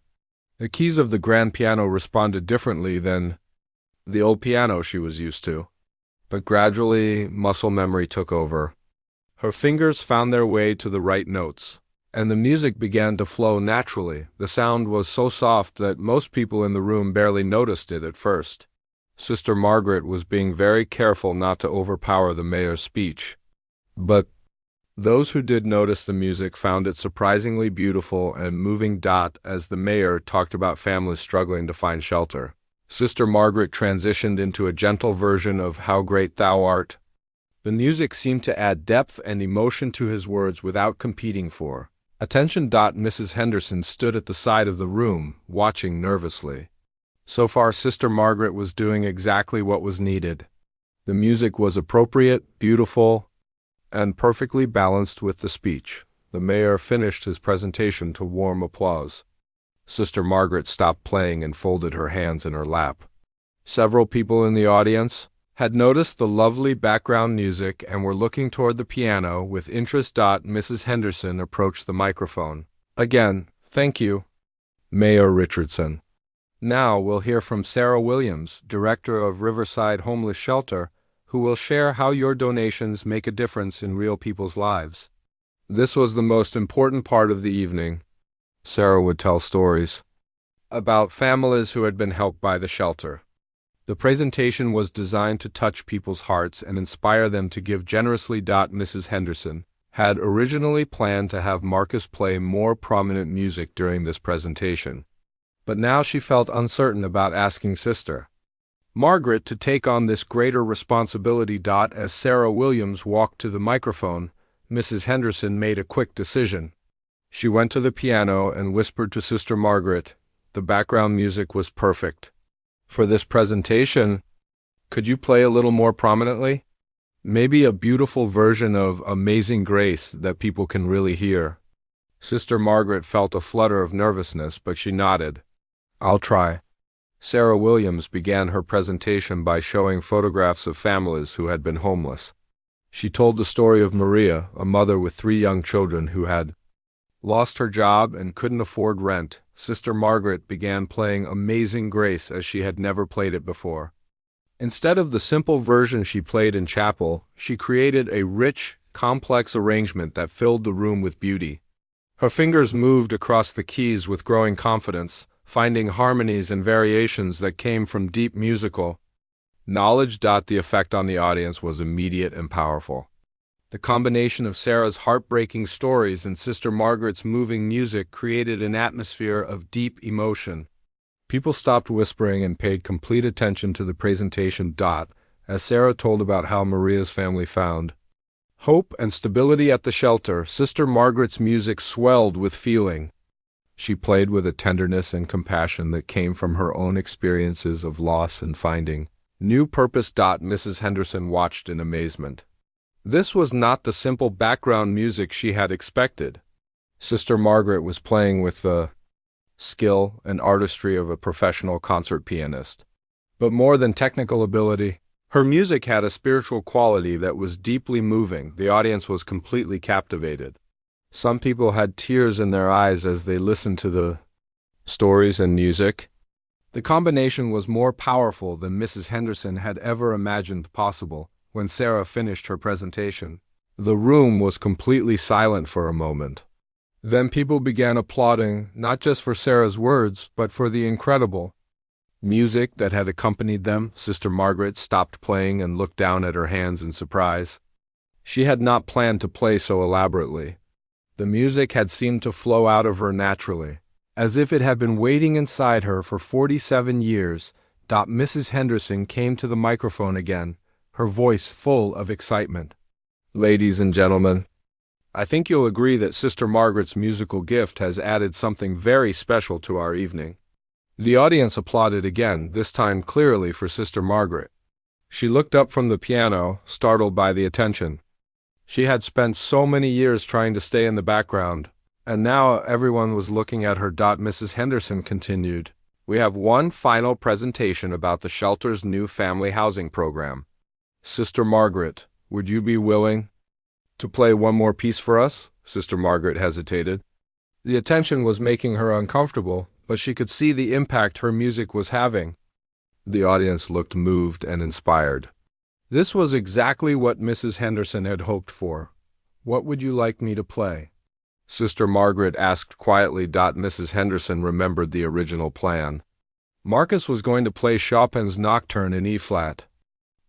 The keys of the grand piano responded differently than the old piano she was used to. But gradually, muscle memory took over. Her fingers found their way to the right notes, and the music began to flow naturally. The sound was so soft that most people in the room barely noticed it at first. Sister Margaret was being very careful not to overpower the mayor's speech. But those who did notice the music found it surprisingly beautiful and moving. As the mayor talked about families struggling to find shelter, Sister Margaret transitioned into a gentle version of How Great Thou Art. The music seemed to add depth and emotion to his words without competing for attention. Mrs. Henderson stood at the side of the room, watching nervously. So far, Sister Margaret was doing exactly what was needed. The music was appropriate, beautiful, and perfectly balanced with the speech. The mayor finished his presentation to warm applause. Sister Margaret stopped playing and folded her hands in her lap. Several people in the audience had noticed the lovely background music and were looking toward the piano with interest. Mrs. Henderson approached the microphone. Again, thank you, Mayor Richardson. Now we'll hear from Sarah Williams, Director of Riverside Homeless Shelter, who will share how your donations make a difference in real people's lives. This was the most important part of the evening. Sarah would tell stories about families who had been helped by the shelter. The presentation was designed to touch people's hearts and inspire them to give generously. Mrs. Henderson had originally planned to have Marcus play more prominent music during this presentation, but now she felt uncertain about asking Sister Margaret to take on this greater responsibility. As Sarah Williams walked to the microphone, Mrs. Henderson made a quick decision. She went to the piano and whispered to Sister Margaret. The background music was perfect. For this presentation, could you play a little more prominently? Maybe a beautiful version of Amazing Grace that people can really hear. Sister Margaret felt a flutter of nervousness, but she nodded. I'll try. Sarah Williams began her presentation by showing photographs of families who had been homeless. She told the story of Maria, a mother with 3 young children who had lost her job and couldn't afford rent. Sister Margaret began playing Amazing Grace as she had never played it before. Instead of the simple version she played in chapel, she created a rich, complex arrangement that filled the room with beauty. Her fingers moved across the keys with growing confidence, finding harmonies and variations that came from deep musical knowledge. The effect on the audience was immediate and powerful. The combination of Sarah's heartbreaking stories and Sister Margaret's moving music created an atmosphere of deep emotion. People stopped whispering and paid complete attention to the presentation. As Sarah told about how Maria's family found hope and stability at the shelter, Sister Margaret's music swelled with feeling. She played with a tenderness and compassion that came from her own experiences of loss and finding new purpose. Mrs. Henderson watched in amazement. This was not the simple background music she had expected. Sister Margaret was playing with the skill and artistry of a professional concert pianist. But more than technical ability, her music had a spiritual quality that was deeply moving. The audience was completely captivated. Some people had tears in their eyes as they listened to the stories and music. The combination was more powerful than Mrs. Henderson had ever imagined possible. When Sarah finished her presentation, the room was completely silent for a moment. Then people began applauding, not just for Sarah's words, but for the incredible music that had accompanied them. Sister Margaret stopped playing and looked down at her hands in surprise. She had not planned to play so elaborately. The music had seemed to flow out of her naturally, as if it had been waiting inside her for 47 years. Mrs. Henderson came to the microphone again, her voice full of excitement. Ladies and gentlemen, I think you'll agree that Sister Margaret's musical gift has added something very special to our evening. The audience applauded again, this time clearly for Sister Margaret. She looked up from the piano, startled by the attention. She had spent so many years trying to stay in the background, And now everyone was looking at her. Mrs. Henderson continued. We have one final presentation about the shelter's new family housing program. Sister Margaret, would you be willing to play one more piece for us? Sister Margaret hesitated. The attention was making her uncomfortable, but she could see the impact her music was having. The audience looked moved and inspired. This was exactly what Mrs. Henderson had hoped for. What would you like me to play? Sister Margaret asked quietly. Mrs. Henderson remembered the original plan. Marcus was going to play Chopin's Nocturne in E-flat.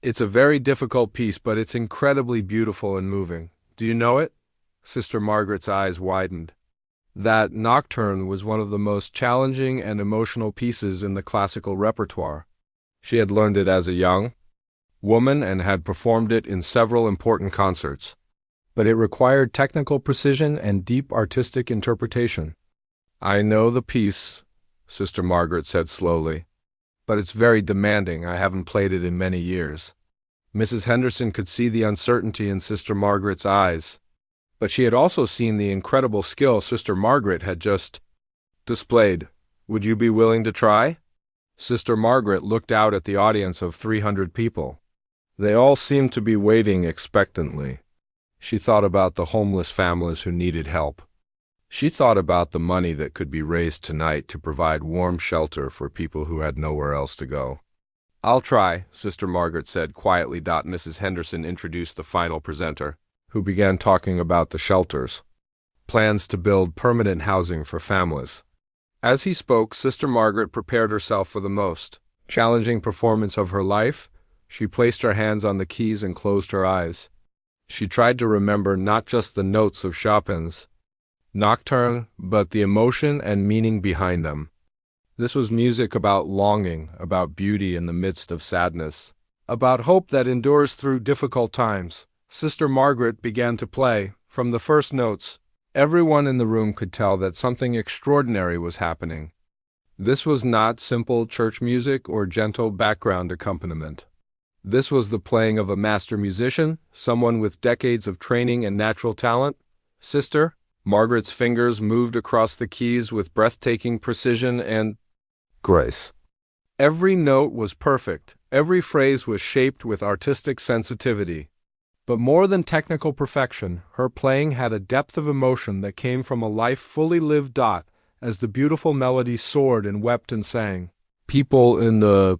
It's a very difficult piece, but it's incredibly beautiful and moving. Do you know it? Sister Margaret's eyes widened. That Nocturne was one of the most challenging and emotional pieces in the classical repertoire. She had learned it as a young woman and had performed it in several important concerts. But it required technical precision and deep artistic interpretation. I know the piece, Sister Margaret said slowly, but it's very demanding. I haven't played it in many years. Mrs. Henderson could see the uncertainty in Sister Margaret's eyes, but she had also seen the incredible skill Sister Margaret had just displayed. Would you be willing to try? Sister Margaret looked out at the audience of 300 people. They all seemed to be waiting expectantly. She thought about the homeless families who needed help. She thought about the money that could be raised tonight to provide warm shelter for people who had nowhere else to go. I'll try, Sister Margaret said quietly. Mrs. Henderson introduced the final presenter, who began talking about the shelters, plans to build permanent housing for families. As he spoke, Sister Margaret prepared herself for the most challenging performance of her life. She placed her hands on the keys and closed her eyes. She tried to remember not just the notes of Chopin's Nocturne, but the emotion and meaning behind them. This was music about longing, about beauty in the midst of sadness, about hope that endures through difficult times. Sister Margaret began to play. From the first notes, everyone in the room could tell that something extraordinary was happening. This was not simple church music or gentle background accompaniment. This was the playing of a master musician, someone with decades of training and natural talent. Sister Margaret's fingers moved across the keys with breathtaking precision and grace. Every note was perfect. Every phrase was shaped with artistic sensitivity. But more than technical perfection, her playing had a depth of emotion that came from a life fully lived. As the beautiful melody soared and wept and sang, people in the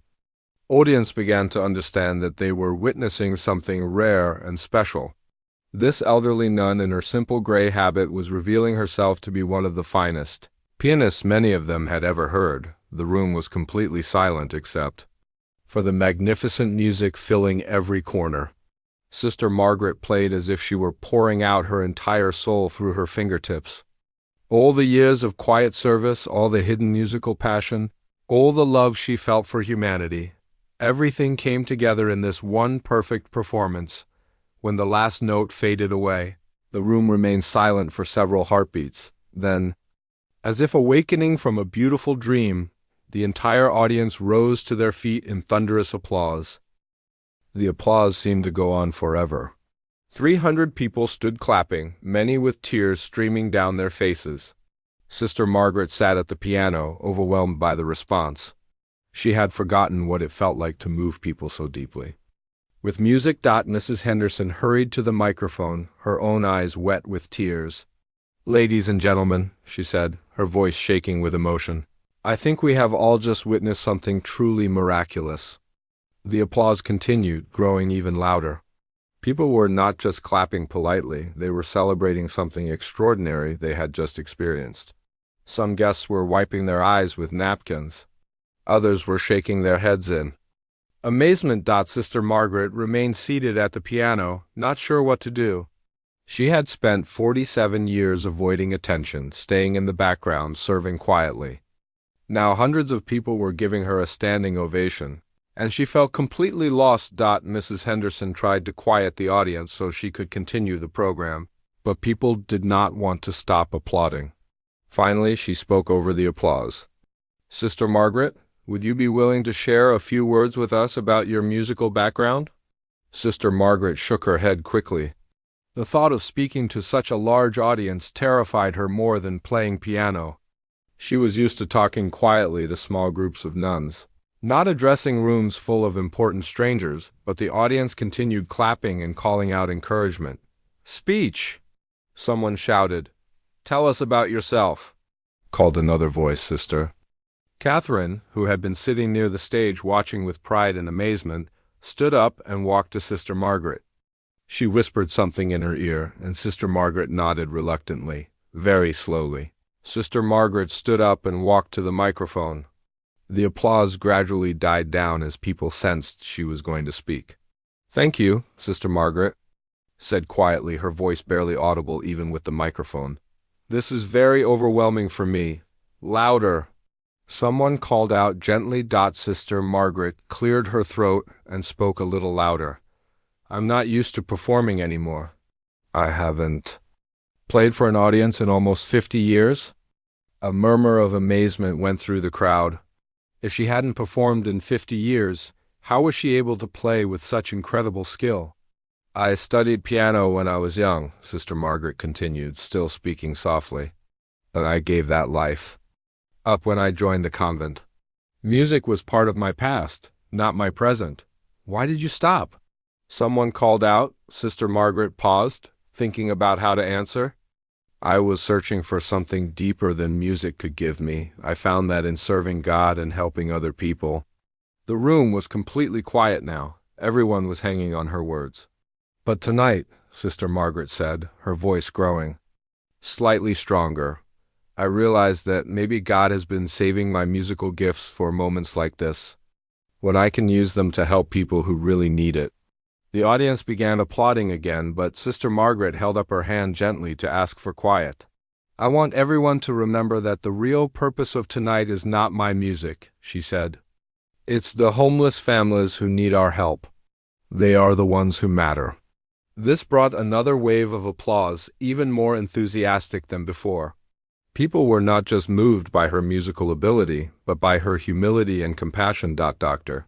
audience began to understand that they were witnessing something rare and special. This elderly nun in her simple gray habit was revealing herself to be one of the finest pianists many of them had ever heard. The room was completely silent except for the magnificent music filling every corner. Sister Margaret played as if she were pouring out her entire soul through her fingertips. All the years of quiet service, all the hidden musical passion, all the love she felt for humanity, everything came together in this one perfect performance. When the last note faded away, the room remained silent for several heartbeats. Then, as if awakening from a beautiful dream, the entire audience rose to their feet in thunderous applause. The applause seemed to go on forever. 300 people stood clapping, many with tears streaming down their faces. Sister Margaret sat at the piano, overwhelmed by the response. She had forgotten what it felt like to move people so deeply. With music, Mrs. Henderson hurried to the microphone, her own eyes wet with tears. Ladies and gentlemen, she said, her voice shaking with emotion, I think we have all just witnessed something truly miraculous. The applause continued, growing even louder. People were not just clapping politely, they were celebrating something extraordinary they had just experienced. Some guests were wiping their eyes with napkins. Others were shaking their heads in amazement. Sister Margaret remained seated at the piano, not sure what to do. She had spent 47 years avoiding attention, staying in the background, serving quietly. Now hundreds of people were giving her a standing ovation, and she felt completely lost. Mrs. Henderson tried to quiet the audience so she could continue the program, but people did not want to stop applauding. Finally, she spoke over the applause. Sister Margaret, would you be willing to share a few words with us about your musical background? Sister Margaret shook her head quickly. The thought of speaking to such a large audience terrified her more than playing piano. She was used to talking quietly to small groups of nuns, not addressing rooms full of important strangers, but the audience continued clapping and calling out encouragement. "Speech!" Someone shouted. "Tell us about yourself," called another voice, Sister. Catherine, who had been sitting near the stage watching with pride and amazement, stood up and walked to Sister Margaret. She whispered something in her ear, and Sister Margaret nodded reluctantly, very slowly. Sister Margaret stood up and walked to the microphone. The applause gradually died down as people sensed she was going to speak. "Thank you, Sister Margaret," said quietly, her voice barely audible even with the microphone. "This is very overwhelming for me. Louder!" Someone called out gently. Sister Margaret cleared her throat and spoke a little louder. "I'm not used to performing anymore. I haven't played for an audience in almost 50 years. A murmur of amazement went through the crowd. If she hadn't performed in 50 years, how was she able to play with such incredible skill? "I studied piano when I was young," Sister Margaret continued, still speaking softly. "And I gave that life up when I joined the convent. Music was part of my past, not my present. Why did you stop?" Someone called out. Sister Margaret paused, thinking about how to answer. "I was searching for something deeper than music could give me. I found that in serving God and helping other people." The room was completely quiet now. Everyone was hanging on her words. "But tonight," Sister Margaret said, her voice growing slightly stronger, "I realized that maybe God has been saving my musical gifts for moments like this, when I can use them to help people who really need it." The audience began applauding again, but Sister Margaret held up her hand gently to ask for quiet. "I want everyone to remember that the real purpose of tonight is not my music," she said. "It's the homeless families who need our help. They are the ones who matter." This brought another wave of applause, even more enthusiastic than before. People were not just moved by her musical ability, but by her humility and compassion. Dr.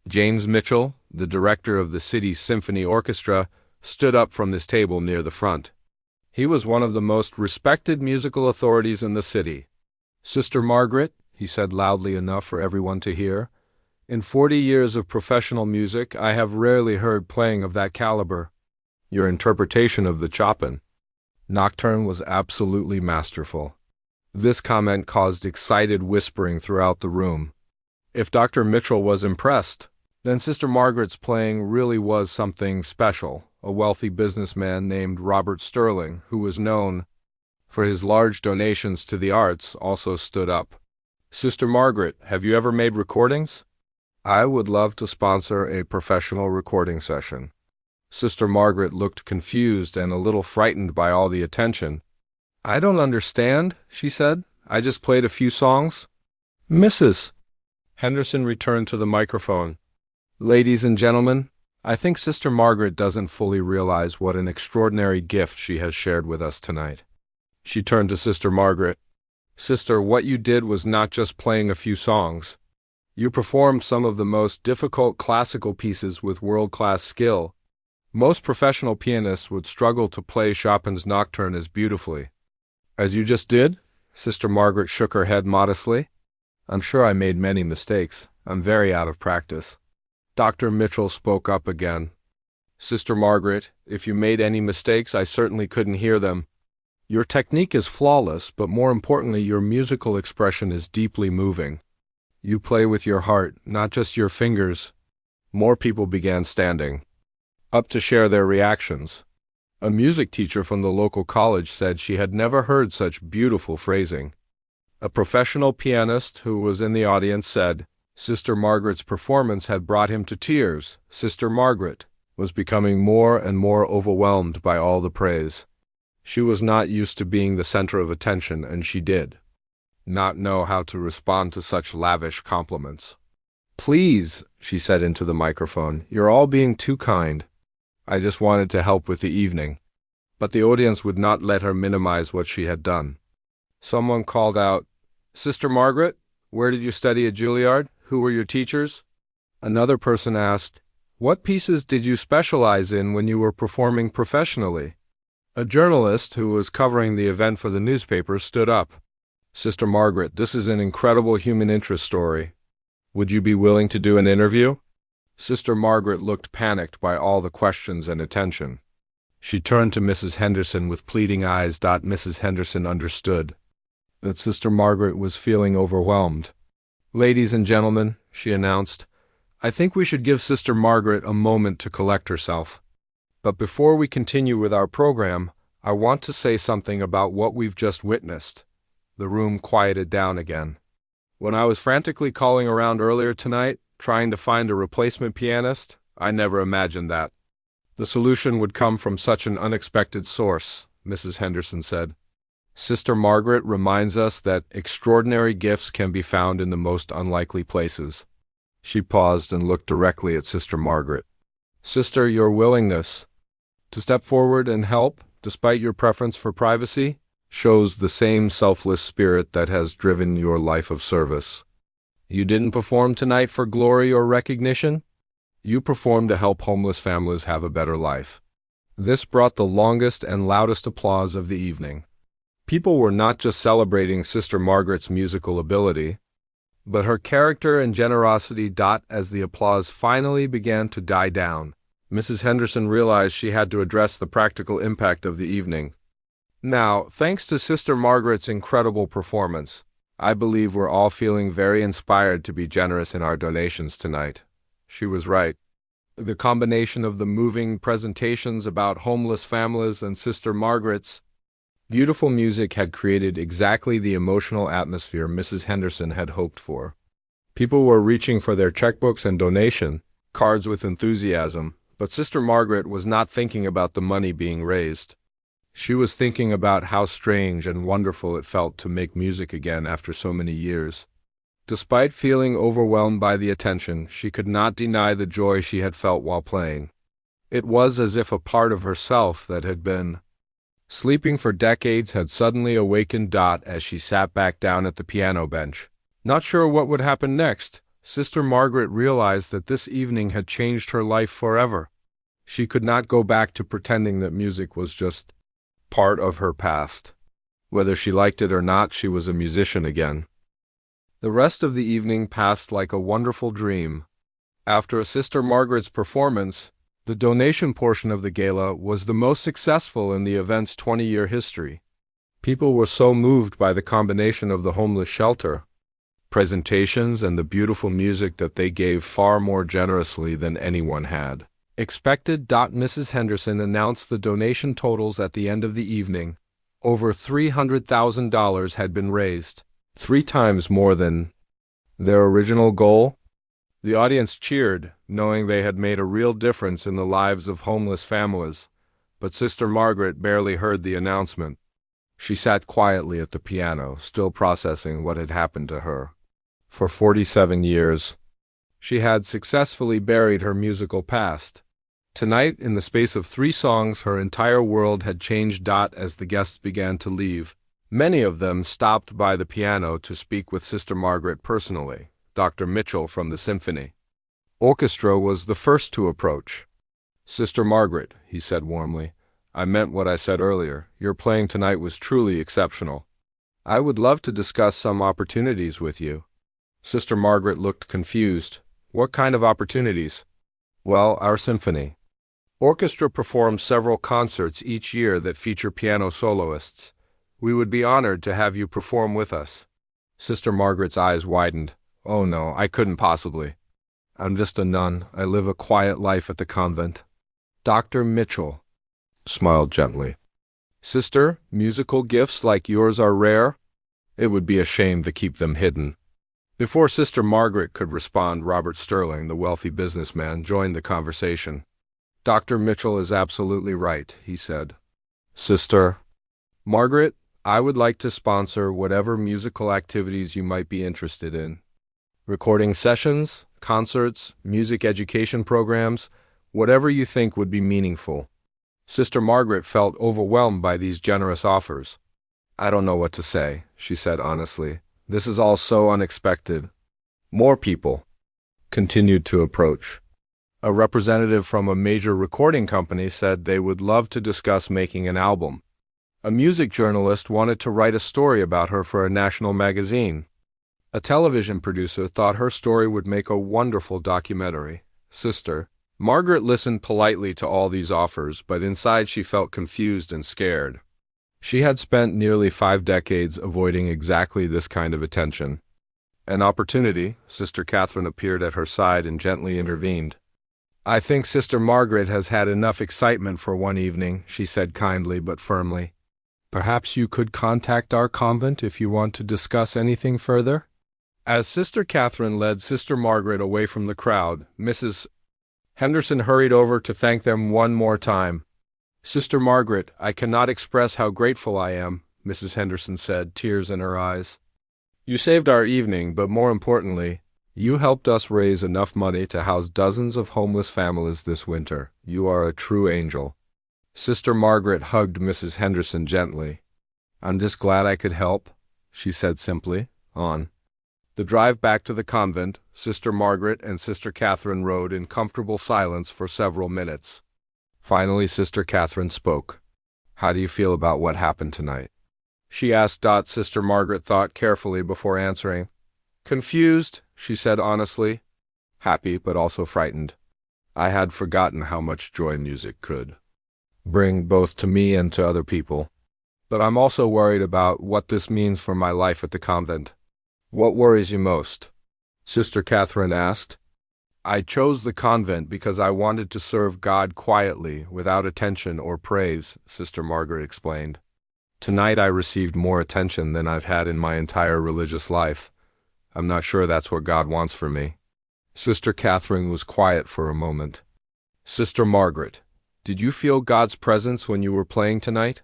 James Mitchell, the director of the city's symphony orchestra, stood up from his table near the front. He was one of the most respected musical authorities in the city. "Sister Margaret," he said loudly enough for everyone to hear, "in 40 years of professional music, I have rarely heard playing of that caliber. Your interpretation of the Chopin Nocturne was absolutely masterful." This comment caused excited whispering throughout the room. If Dr. Mitchell was impressed, then Sister Margaret's playing really was something special. A wealthy businessman named Robert Sterling, who was known for his large donations to the arts, also stood up. "Sister Margaret, have you ever made recordings? I would love to sponsor a professional recording session." Sister Margaret looked confused and a little frightened by all the attention. "I don't understand," she said. "I just played a few songs." "Mrs. Henderson returned to the microphone. "Ladies and gentlemen, I think Sister Margaret doesn't fully realize what an extraordinary gift she has shared with us tonight." She turned to Sister Margaret. "Sister, what you did was not just playing a few songs. You performed some of the most difficult classical pieces with world-class skill. Most professional pianists would struggle to play Chopin's Nocturne as beautifully as you just did." Sister Margaret shook her head modestly. "I'm sure I made many mistakes. I'm very out of practice." Dr. Mitchell spoke up again. "Sister Margaret, if you made any mistakes, I certainly couldn't hear them. Your technique is flawless, but more importantly, your musical expression is deeply moving. You play with your heart, not just your fingers." More people began standing up to share their reactions. A music teacher from the local college said she had never heard such beautiful phrasing. A professional pianist who was in the audience said Sister Margaret's performance had brought him to tears. Sister Margaret was becoming more and more overwhelmed by all the praise. She was not used to being the center of attention, and she did not know how to respond to such lavish compliments. "Please," she said into the microphone, "you're all being too kind. I just wanted to help with the evening." But the audience would not let her minimize what she had done. Someone called out, "Sister Margaret, where did you study at Juilliard? Who were your teachers?" Another person asked, What pieces did you specialize in when you were performing professionally? A journalist who was covering the event for the newspaper stood up. Sister Margaret, this is an incredible human interest story. Would you be willing to do an interview? Sister Margaret looked panicked by all the questions and attention. She turned to Mrs. Henderson with pleading eyes. Mrs. Henderson understood that Sister Margaret was feeling overwhelmed. Ladies and gentlemen, she announced, I think we should give Sister Margaret a moment to collect herself. But before we continue with our program, I want to say something about what we've just witnessed. The room quieted down again. When I was frantically calling around earlier tonight, trying to find a replacement pianist, I never imagined that the solution would come from such an unexpected source, Mrs. Henderson said. Sister Margaret reminds us that extraordinary gifts can be found in the most unlikely places. She paused and looked directly at Sister Margaret. Sister, your willingness to step forward and help, despite your preference for privacy, shows the same selfless spirit that has driven your life of service. You didn't perform tonight for glory or recognition. You performed to help homeless families have a better life. This brought the longest and loudest applause of the evening. People were not just celebrating Sister Margaret's musical ability, but her character and generosity. As the applause finally began to die down, Mrs. Henderson realized she had to address the practical impact of the evening. Now, thanks to Sister Margaret's incredible performance, I believe we're all feeling very inspired to be generous in our donations tonight. She was right. The combination of the moving presentations about homeless families and Sister Margaret's beautiful music had created exactly the emotional atmosphere Mrs. Henderson had hoped for. People were reaching for their checkbooks and donation cards with enthusiasm, but Sister Margaret was not thinking about the money being raised. She was thinking about how strange and wonderful it felt to make music again after so many years. Despite feeling overwhelmed by the attention, she could not deny the joy she had felt while playing. It was as if a part of herself that had been sleeping for decades had suddenly awakened. As she sat back down at the piano bench, not sure what would happen next, Sister Margaret realized that this evening had changed her life forever. She could not go back to pretending that music was just part of her past. Whether she liked it or not, she was a musician again. The rest of the evening passed like a wonderful dream. After Sister Margaret's performance, the donation portion of the gala was the most successful in the event's 20-year history. People were so moved by the combination of the homeless shelter presentations and the beautiful music that they gave far more generously than anyone had expected. Mrs. Henderson announced the donation totals at the end of the evening. Over $300,000 had been raised, 3 times more than their original goal. The audience cheered, knowing they had made a real difference in the lives of homeless families, but Sister Margaret barely heard the announcement. She sat quietly at the piano, still processing what had happened to her. For 47 years, she had successfully buried her musical past. Tonight, in the space of 3 songs, her entire world had changed. As the guests began to leave, many of them stopped by the piano to speak with Sister Margaret personally. Dr. Mitchell from the symphony orchestra was the first to approach. Sister Margaret, he said warmly, I meant what I said earlier. Your playing tonight was truly exceptional. I would love to discuss some opportunities with you. Sister Margaret looked confused. What kind of opportunities? Well, our symphony orchestra performs several concerts each year that feature piano soloists. We would be honored to have you perform with us. Sister Margaret's eyes widened. Oh no, I couldn't possibly. I'm just a nun. I live a quiet life at the convent. Dr. Mitchell smiled gently. Sister, musical gifts like yours are rare. It would be a shame to keep them hidden. Before Sister Margaret could respond, Robert Sterling, the wealthy businessman, joined the conversation. Dr. Mitchell is absolutely right, he said. Sister Margaret, I would like to sponsor whatever musical activities you might be interested in. Recording sessions, concerts, music education programs, whatever you think would be meaningful. Sister Margaret felt overwhelmed by these generous offers. I don't know what to say, she said honestly. This is all so unexpected. More people continued to approach. A representative from a major recording company said they would love to discuss making an album. A music journalist wanted to write a story about her for a national magazine. A television producer thought her story would make a wonderful documentary. Sister Margaret listened politely to all these offers, but inside she felt confused and scared. She had spent nearly 5 decades avoiding exactly this kind of attention. An opportunity, Sister Catherine appeared at her side and gently intervened. "I think Sister Margaret has had enough excitement for one evening," she said kindly but firmly. "Perhaps you could contact our convent if you want to discuss anything further?" As Sister Catherine led Sister Margaret away from the crowd, Mrs. Henderson hurried over to thank them one more time. "Sister Margaret, I cannot express how grateful I am," Mrs. Henderson said, tears in her eyes. "You saved our evening, but more importantly, you helped us raise enough money to house dozens of homeless families this winter. You are a true angel." Sister Margaret hugged Mrs. Henderson gently. "I'm just glad I could help," she said simply. On the drive back to the convent, Sister Margaret and Sister Catherine rode in comfortable silence for several minutes. Finally, Sister Catherine spoke. "How do you feel about what happened tonight?" she asked. Sister Margaret thought carefully before answering. "Confused," she said honestly. "Happy, but also frightened. I had forgotten how much joy music could bring both to me and to other people. But I'm also worried about what this means for my life at the convent." "What worries you most?" Sister Catherine asked. "I chose the convent because I wanted to serve God quietly, without attention or praise," Sister Margaret explained. "Tonight I received more attention than I've had in my entire religious life. I'm not sure that's what God wants for me." Sister Catherine was quiet for a moment. "Sister Margaret, did you feel God's presence when you were playing tonight?"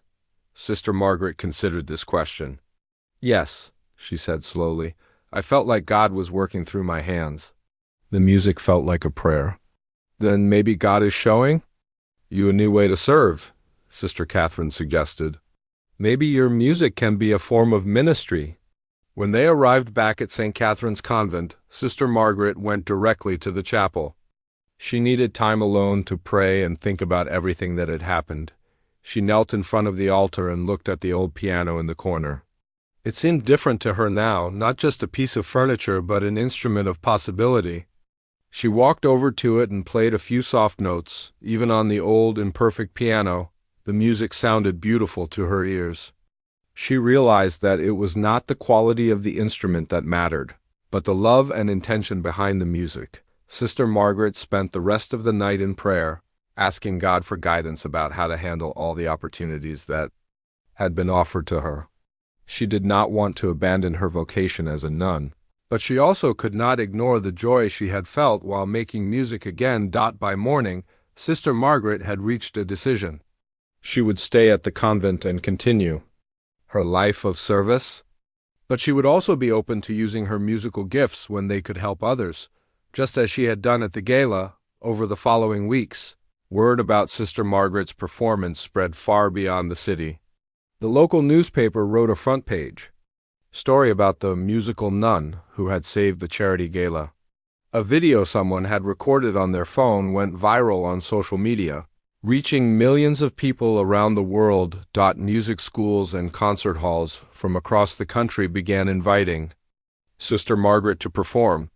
Sister Margaret considered this question. "Yes," she said slowly. "I felt like God was working through my hands. The music felt like a prayer." "Then maybe God is showing you a new way to serve," Sister Catherine suggested. "Maybe your music can be a form of ministry." When they arrived back at St. Catherine's Convent, Sister Margaret went directly to the chapel. She needed time alone to pray and think about everything that had happened. She knelt in front of the altar and looked at the old piano in the corner. It seemed different to her now, not just a piece of furniture, but an instrument of possibility. She walked over to it and played a few soft notes. Even on the old, imperfect piano, the music sounded beautiful to her ears. She realized that it was not the quality of the instrument that mattered, but the love and intention behind the music. Sister Margaret spent the rest of the night in prayer, asking God for guidance about how to handle all the opportunities that had been offered to her. She did not want to abandon her vocation as a nun, but she also could not ignore the joy she had felt while making music again. By morning, Sister Margaret had reached a decision. She would stay at the convent and continue her life of service, but she would also be open to using her musical gifts when they could help others, just as she had done at the gala. Over the following weeks, word about Sister Margaret's performance spread far beyond the city. The local newspaper wrote a front page story about the musical nun who had saved the charity gala. A video someone had recorded on their phone went viral on social media, reaching millions of people around the world. Music schools and concert halls from across the country began inviting Sister Margaret to perform.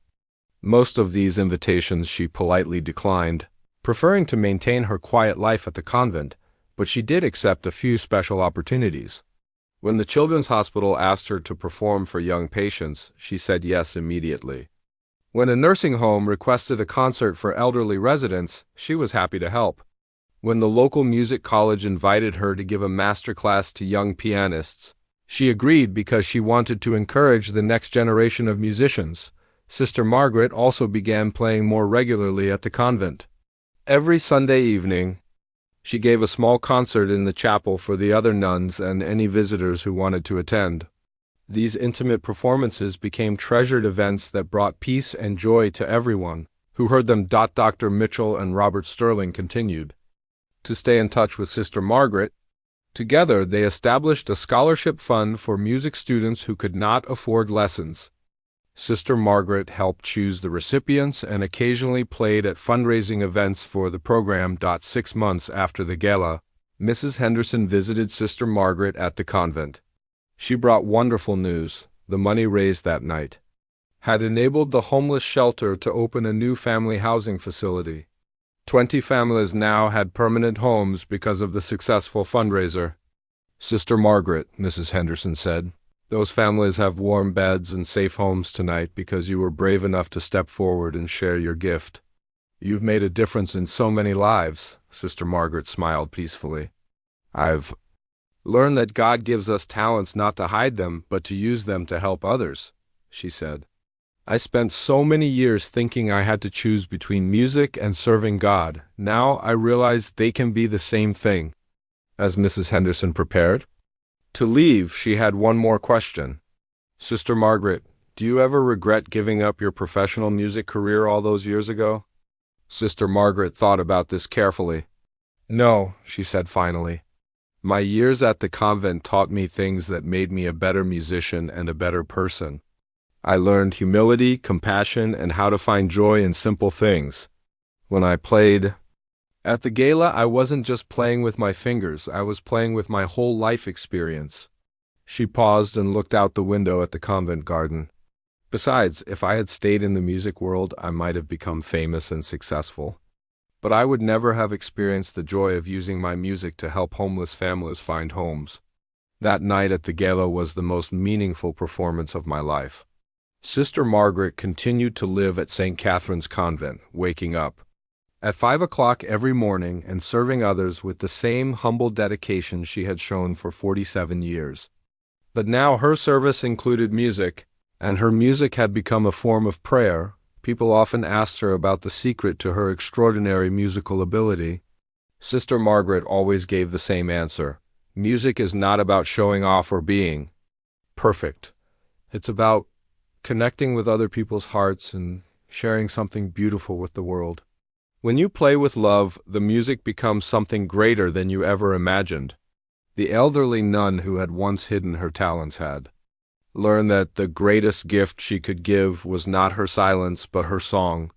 Most of these invitations she politely declined, preferring to maintain her quiet life at the convent, but she did accept a few special opportunities. When the Children's Hospital asked her to perform for young patients, she said yes immediately. When a nursing home requested a concert for elderly residents, she was happy to help. When the local music college invited her to give a master class to young pianists, she agreed because she wanted to encourage the next generation of musicians. Sister Margaret also began playing more regularly at the convent. Every Sunday evening, she gave a small concert in the chapel for the other nuns and any visitors who wanted to attend. These intimate performances became treasured events that brought peace and joy to everyone who heard them. Dr. Mitchell and Robert Sterling continued to stay in touch with Sister Margaret. Together, they established a scholarship fund for music students who could not afford lessons. Sister Margaret helped choose the recipients and occasionally played at fundraising events for the program. 6 months after the gala, Mrs. Henderson visited Sister Margaret at the convent. She brought wonderful news. The money raised that night had enabled the homeless shelter to open a new family housing facility. 20 families now had permanent homes because of the successful fundraiser. Sister Margaret, Mrs. Henderson said, those families have warm beds and safe homes tonight because you were brave enough to step forward and share your gift. You've made a difference in so many lives, Sister Margaret smiled peacefully. I've learned that God gives us talents not to hide them, but to use them to help others, she said. I spent so many years thinking I had to choose between music and serving God. Now I realize they can be the same thing. As Mrs. Henderson prepared to leave, she had one more question. Sister Margaret, do you ever regret giving up your professional music career all those years ago? Sister Margaret thought about this carefully. No, she said finally. My years at the convent taught me things that made me a better musician and a better person. I learned humility, compassion, and how to find joy in simple things. When I played at the gala, I wasn't just playing with my fingers, I was playing with my whole life experience. She paused and looked out the window at the convent garden. Besides, if I had stayed in the music world, I might have become famous and successful. But I would never have experienced the joy of using my music to help homeless families find homes. That night at the gala was the most meaningful performance of my life. Sister Margaret continued to live at St. Catherine's Convent, waking up at 5 o'clock every morning and serving others with the same humble dedication she had shown for 47 years. But now her service included music, and her music had become a form of prayer. People often asked her about the secret to her extraordinary musical ability. Sister Margaret always gave the same answer. Music is not about showing off or being perfect. It's about connecting with other people's hearts and sharing something beautiful with the world. When you play with love, the music becomes something greater than you ever imagined. The elderly nun who had once hidden her talents had learned that the greatest gift she could give was not her silence but her song.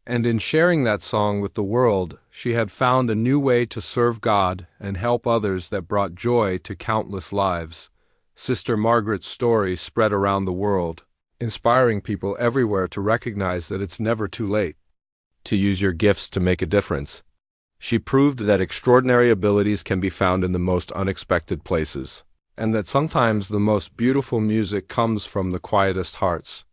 And in sharing that song with the world, she had found a new way to serve God and help others that brought joy to countless lives. Sister Margaret's story spread around the world, inspiring people everywhere to recognize that it's never too late to use your gifts to make a difference. She proved that extraordinary abilities can be found in the most unexpected places, and that sometimes the most beautiful music comes from the quietest hearts.